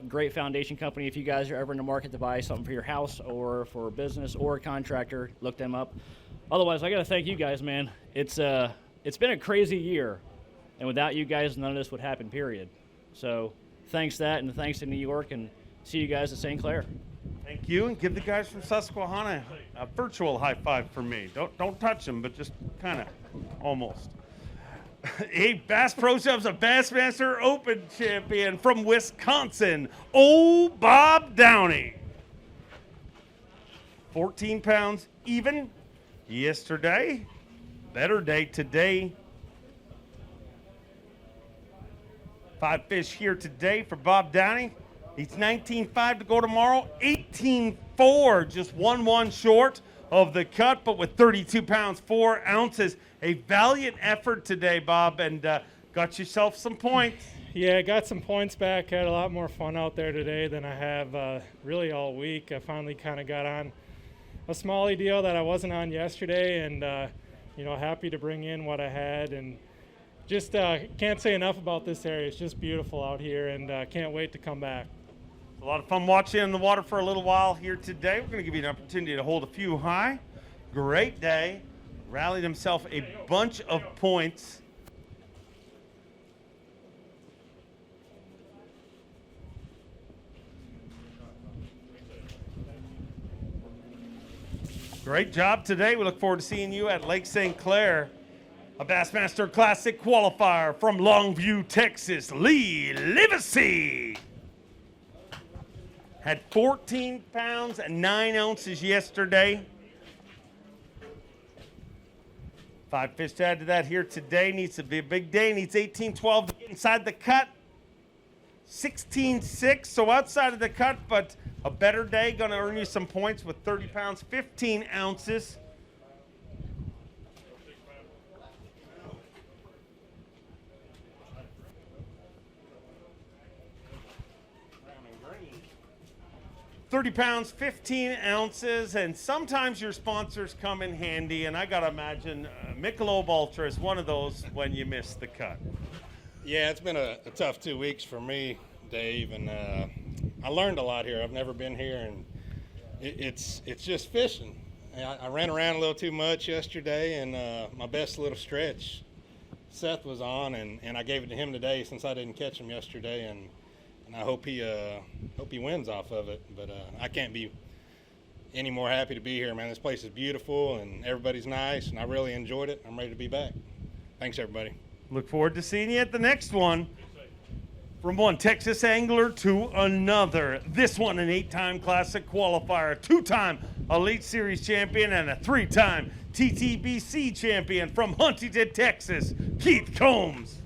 Great foundation company. If you guys are ever in the market to buy something for your house or for a business or a contractor, look them up. Otherwise, I got to thank you guys, man. It's been a crazy year, and without you guys, none of this would happen, period. So thanks that, and thanks to New York, and see you guys at St. Clair. Thank you, and give the guys from Susquehanna a virtual high five for me. Don't touch them, but just kind of almost. Hey, Bass Pro Shop's a Bassmaster Open champion from Wisconsin, old Bob Downey. 14 pounds even yesterday. Better day today. 5 fish here today for Bob Downey. He's 19.5 to go tomorrow. 18.4, just 1 short of the cut, but with 32 pounds, 4 ounces. A valiant effort today, Bob, and got yourself some points. Yeah, got some points back. Had a lot more fun out there today than I have really all week. I finally kind of got on a smallie deal that I wasn't on yesterday, and happy to bring in what I had, and just can't say enough about this area. It's just beautiful out here, and can't wait to come back. A lot of fun watching in the water for a little while here today. We're going to give you an opportunity to hold a few high. Great day. Rallied himself a bunch of points. Great job today. We look forward to seeing you at Lake St. Clair. A Bassmaster Classic qualifier from Longview, Texas, Lee Livesey. Had 14 pounds and 9 ounces yesterday. 5 fish to add to that here today. Needs to be a big day. Needs 18.12 to get inside the cut. 16.6, so outside of the cut, but a better day. Going to earn you some points with 30 pounds, 15 ounces. $30 pounds, 15 ounces, and sometimes your sponsors come in handy, and I got to imagine Michelob Ultra is one of those when you miss the cut. Yeah, it's been a tough 2 weeks for me, Dave, and I learned a lot here. I've never been here, and it's just fishing. I ran around a little too much yesterday, and my best little stretch, Seth was on, and I gave it to him today since I didn't catch him yesterday, and I hope he wins off of it. But I can't be any more happy to be here, man. This place is beautiful and everybody's nice, and I really enjoyed it. I'm ready to be back. Thanks, everybody. Look forward to seeing you at the next one. From one Texas angler to another. This one, an 8-time Classic qualifier, 2-time Elite Series champion, and a 3-time TTBC champion from Huntington, Texas, Keith Combs.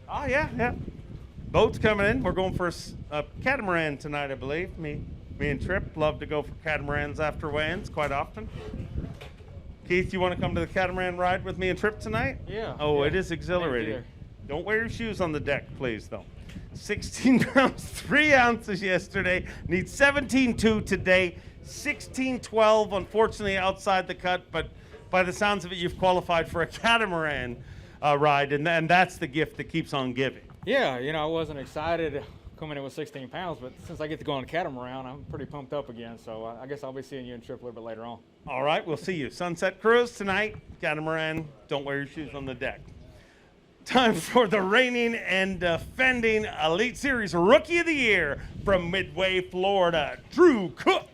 Oh, yeah. Boat's coming in. We're going for a catamaran tonight, I believe. Me and Tripp love to go for catamarans after weigh-ins quite often. Keith, you want to come to the catamaran ride with me and Tripp tonight? Yeah. Oh, yeah. it is exhilarating. Thank Don't wear your shoes on the deck, please, though. 16 pounds, 3 ounces yesterday. Need 17.2 today. 16.12, unfortunately, outside the cut, but by the sounds of it, you've qualified for a catamaran ride, and that's the gift that keeps on giving. Yeah, I wasn't excited coming in with 16 pounds, but since I get to go on a catamaran, I'm pretty pumped up again. So I guess I'll be seeing you in Tripp a little bit later on. All right, we'll see you. Sunset Cruise tonight, catamaran. Don't wear your shoes on the deck. Time for the reigning and defending Elite Series Rookie of the Year from Midway, Florida, Drew Cook.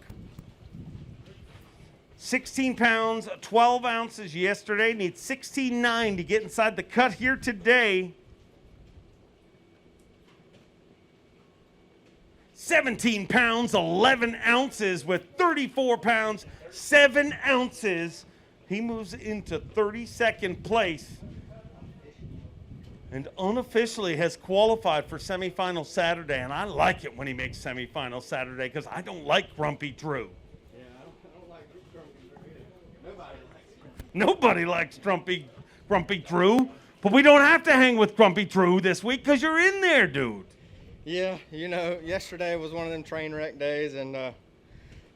16 pounds, 12 ounces yesterday. Needs 16.9 to get inside the cut here today. 17 pounds, 11 ounces with 34 pounds, 7 ounces. He moves into 32nd place and unofficially has qualified for semifinal Saturday. And I like it when he makes semifinal Saturday because I don't like Grumpy Drew. Yeah, I don't like Grumpy Drew either. Nobody likes Grumpy Drew, but we don't have to hang with Grumpy Drew this week because you're in there, dude. Yeah, yesterday was one of them train wreck days, and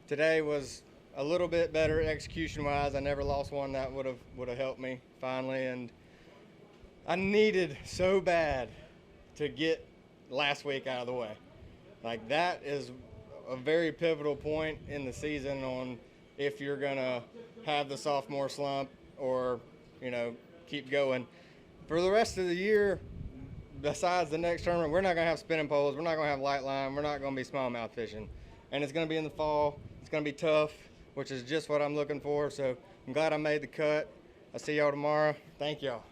today was a little bit better execution-wise. I never lost one that would have helped me finally, and I needed so bad to get last week out of the way. Like, that is a very pivotal point in the season on if you're gonna have the sophomore slump or keep going. For the rest of the year, besides the next tournament, we're not going to have spinning poles. We're not going to have light line. We're not going to be smallmouth fishing. And it's going to be in the fall. It's going to be tough, which is just what I'm looking for. So I'm glad I made the cut. I'll see y'all tomorrow. Thank y'all.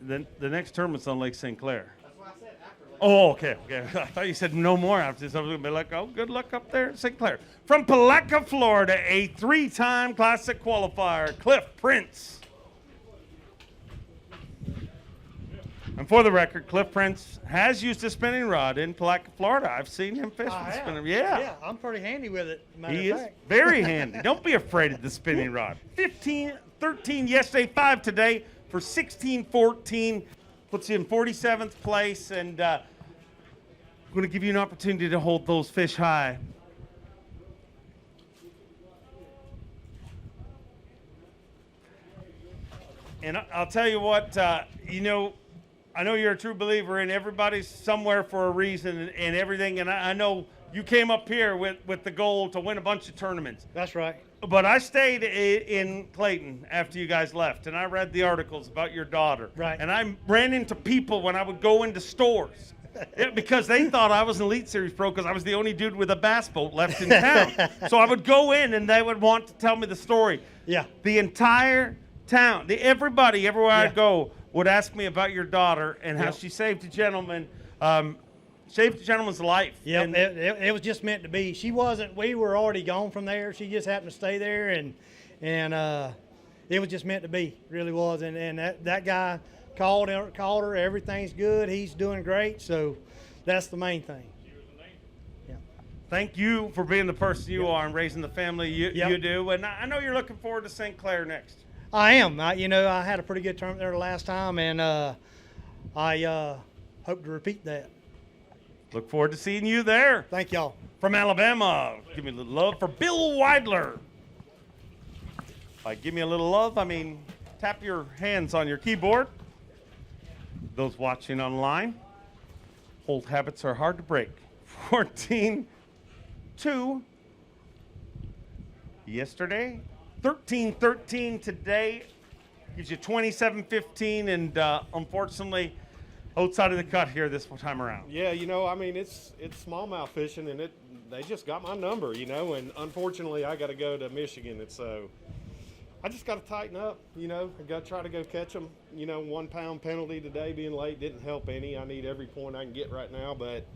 The next tournament's on Lake St. Clair. That's what I said after. Oh, okay. I thought you said no more after this. I was going to be like, oh, good luck up there at St. Clair. From Palatka, Florida, a 3-time Classic qualifier, Cliff Prince. And for the record, Cliff Prince has used a spinning rod in Palatka, Florida. I've seen him fish with a spinning. Yeah, I'm pretty handy with it. He is very handy. Don't be afraid of the spinning rod. 15-13 yesterday, 5 today for 16-14. Puts you in 47th place, and I'm going to give you an opportunity to hold those fish high. And I'll tell you what, I know you're a true believer in everybody's somewhere for a reason and everything. And I know you came up here with the goal to win a bunch of tournaments. That's right. But I stayed in Clayton after you guys left, and I read the articles about your daughter. Right. And I ran into people when I would go into stores. Because they thought I was an Elite Series pro because I was the only dude with a bass boat left in town. So I would go in, and they would want to tell me the story. Yeah. The entire town, everybody, everywhere I'd go, would ask me about your daughter and how she saved a gentleman's life. Yeah, it was just meant to be. She wasn't. We were already gone from there. She just happened to stay there, and it was just meant to be. It really was. And that guy called her. Everything's good. He's doing great. So that's the main thing. Yeah. Thank you for being the person you are and raising the family you do. And I know you're looking forward to St. Clair next. I am. I had a pretty good tournament there the last time, and I hope to repeat that. Look forward to seeing you there. Thank y'all. From Alabama, give me a little love for Bill Weidler. By give me a little love, I mean tap your hands on your keyboard. Those watching online, old habits are hard to break. 14-2 yesterday. 13-13 today, gives you 27-15, and unfortunately, outside of the cut here this time around? Yeah, you know, I mean, it's smallmouth fishing, and they just got my number, you know, and unfortunately I got to go to Michigan, and so I just got to tighten up, you know. I got to try to go catch them. You know, 1 pound penalty today being late didn't help any. I need every point I can get right now, but,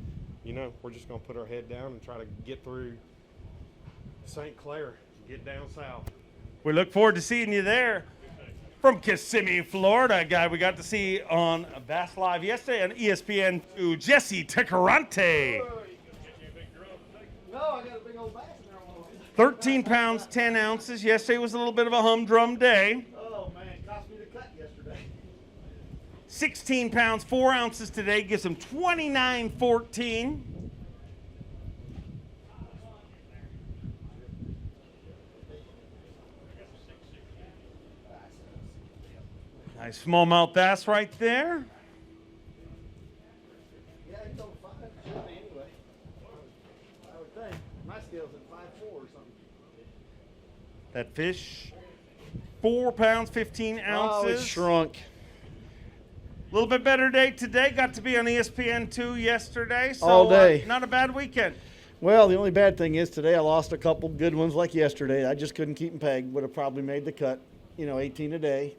you know, we're just going to put our head down and try to get through St. Clair and get down south. We look forward to seeing you there. From Kissimmee, Florida, a guy we got to see on Bass Live yesterday on ESPN2, Jesse Tecarante. No, I got a big old bass in there. 13 pounds, 10 ounces. Yesterday was a little bit of a humdrum day. Oh, man, it cost me the cut yesterday. 16 pounds, 4 ounces today gives him 29.14. Nice smallmouth bass right there. Yeah, he's over 5. Should be anyway. I would think. My scale's at 5.4 or something. That fish, 4 pounds, 15 ounces. Oh, it shrunk. A little bit better day today. Got to be on ESPN2 yesterday. So, All day. Not a bad weekend. Well, the only bad thing is today I lost a couple good ones like yesterday. I just couldn't keep them pegged. Would have probably made the cut, 18 a day.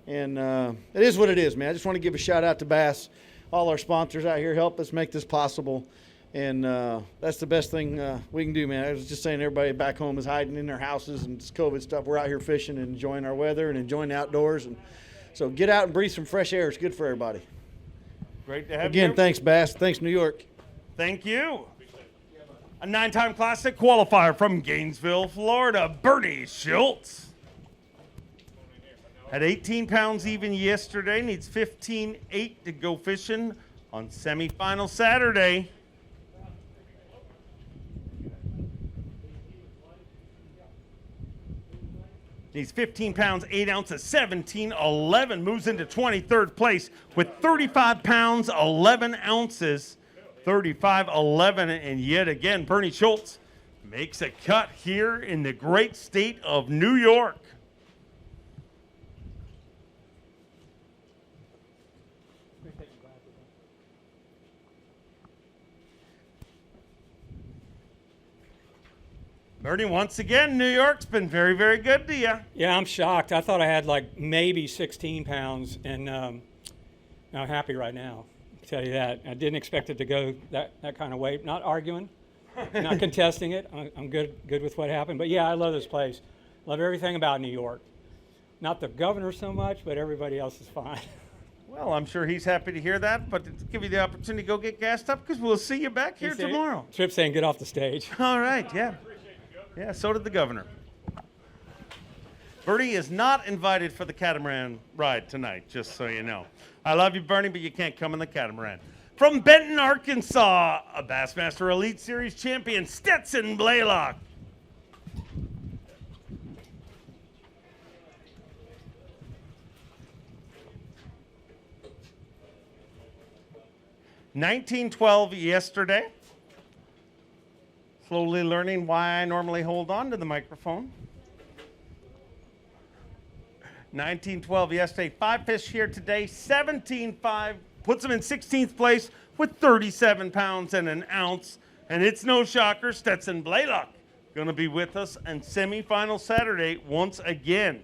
And it is what it is, man. I just want to give a shout out to Bass. All our sponsors out here help us make this possible. And that's the best thing we can do, man. I was just saying everybody back home is hiding in their houses and it's COVID stuff. We're out here fishing and enjoying our weather and enjoying the outdoors. And so get out and breathe some fresh air. It's good for everybody. Great to have you. Again, thanks, Bass. Thanks, New York. Thank you. A 9-time Classic qualifier from Gainesville, Florida, Bernie Schultz. Had 18 pounds even yesterday, needs 15.8 to go fishing on semifinal Saturday. Needs 15 pounds, 8 ounces, 17.11. Moves into 23rd place with 35 pounds, 11 ounces, 35.11. And yet again, Bernie Schultz makes a cut here in the great state of New York. Bernie, once again, New York's been very, very good to you. Yeah, I'm shocked. I thought I had like maybe 16 pounds, and I'm happy right now. I can tell you that. I didn't expect it to go that kind of weight. Not arguing, not contesting it. I'm good with what happened. But yeah, I love this place. Love everything about New York. Not the governor so much, but everybody else is fine. Well, I'm sure he's happy to hear that, but to give you the opportunity to go get gassed up because we'll see you back here tomorrow. Tripp saying get off the stage. All right, yeah. Yeah, so did the governor. Bernie is not invited for the catamaran ride tonight, just so you know. I love you, Bernie, but you can't come in the catamaran. From Benton, Arkansas, a Bassmaster Elite Series champion, Stetson Blaylock. $19.12 yesterday. Slowly learning why I normally hold on to the microphone. 19.12 yesterday. 5 fish here today. 17.5 puts him in 16th place with 37 pounds and an ounce. And it's no shocker, Stetson Blaylock going to be with us on semifinal Saturday once again.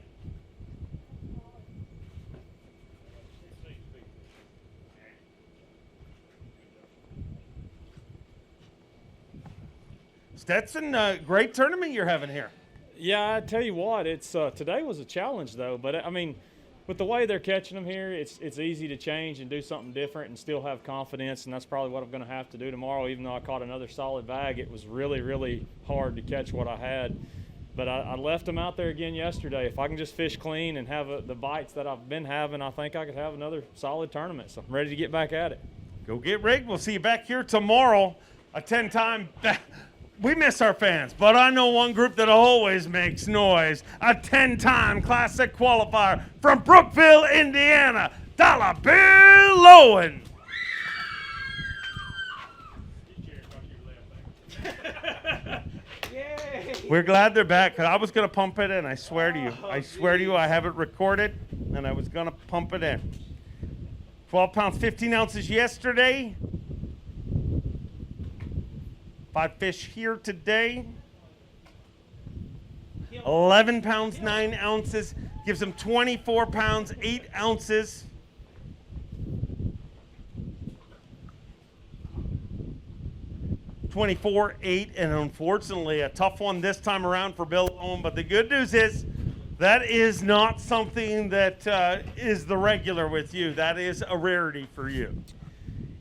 Stetson, great tournament you're having here. Yeah, I tell you what, it's today was a challenge though. But I mean, with the way they're catching them here, it's easy to change and do something different and still have confidence. And that's probably what I'm going to have to do tomorrow. Even though I caught another solid bag, it was really, really hard to catch what I had. But I left them out there again yesterday. If I can just fish clean and have the bites that I've been having, I think I could have another solid tournament. So I'm ready to get back at it. Go get rigged. We'll see you back here tomorrow. A 10-time. We miss our fans, but I know one group that always makes noise. A 10-time Classic qualifier from Brookville, Indiana, Dollar Bill Lowen. We're glad they're back. I was going to pump it in. I swear to you. I swear to you, I have it recorded, and I was going to pump it in. 12 pounds, 15 ounces yesterday. 5 fish here today. 11 pounds, 9 ounces. Gives him 24 pounds, 8 ounces. $24.8, and unfortunately a tough one this time around for Bill Owen. But the good news is that is not something that is the regular with you. That is a rarity for you.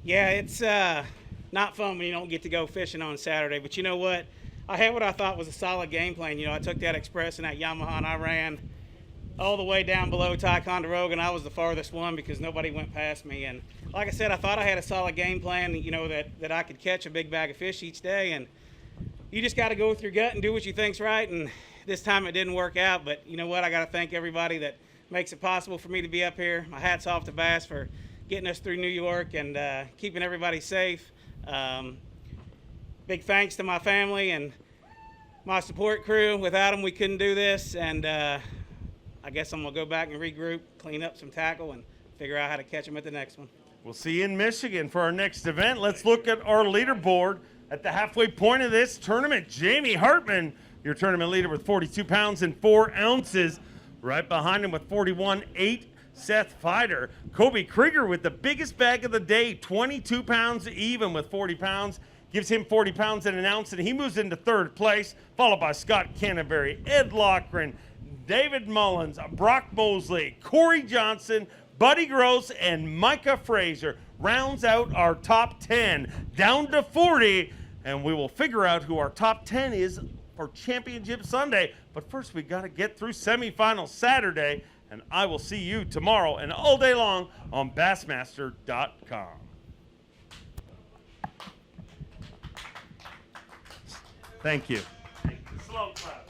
Yeah, it's not fun when you don't get to go fishing on Saturday. But you know what? I had what I thought was a solid game plan. You know, I took that Express and that Yamaha, and I ran all the way down below Ticonderoga, and I was the farthest one because nobody went past me. And like I said, I thought I had a solid game plan, you know, that I could catch a big bag of fish each day. And you just got to go with your gut and do what you think's right. And this time it didn't work out. But you know what? I got to thank everybody that makes it possible for me to be up here. My hat's off to Bass for getting us through New York and keeping everybody safe. Big thanks to my family and my support crew. Without them, we couldn't do this. And I guess I'm going to go back and regroup, clean up some tackle, and figure out how to catch them at the next one. We'll see you in Michigan for our next event. Let's look at our leaderboard at the halfway point of this tournament. Jamie Hartman, your tournament leader with 42 pounds and 4 ounces. Right behind him with 41.8, Seth Fider. Kobe Krieger with the biggest bag of the day, 22 pounds even with 40 pounds. Gives him 40 pounds and an ounce, and he moves into third place, followed by Scott Canterbury, Ed Lochran, David Mullins, Brock Mosley, Corey Johnson, Buddy Gross, and Micah Fraser rounds out our top 10 down to 40, and we will figure out who our top 10 is for Championship Sunday. But first, we got to get through semifinals Saturday, and I will see you tomorrow and all day long on Bassmaster.com. Thank you. Slow clap.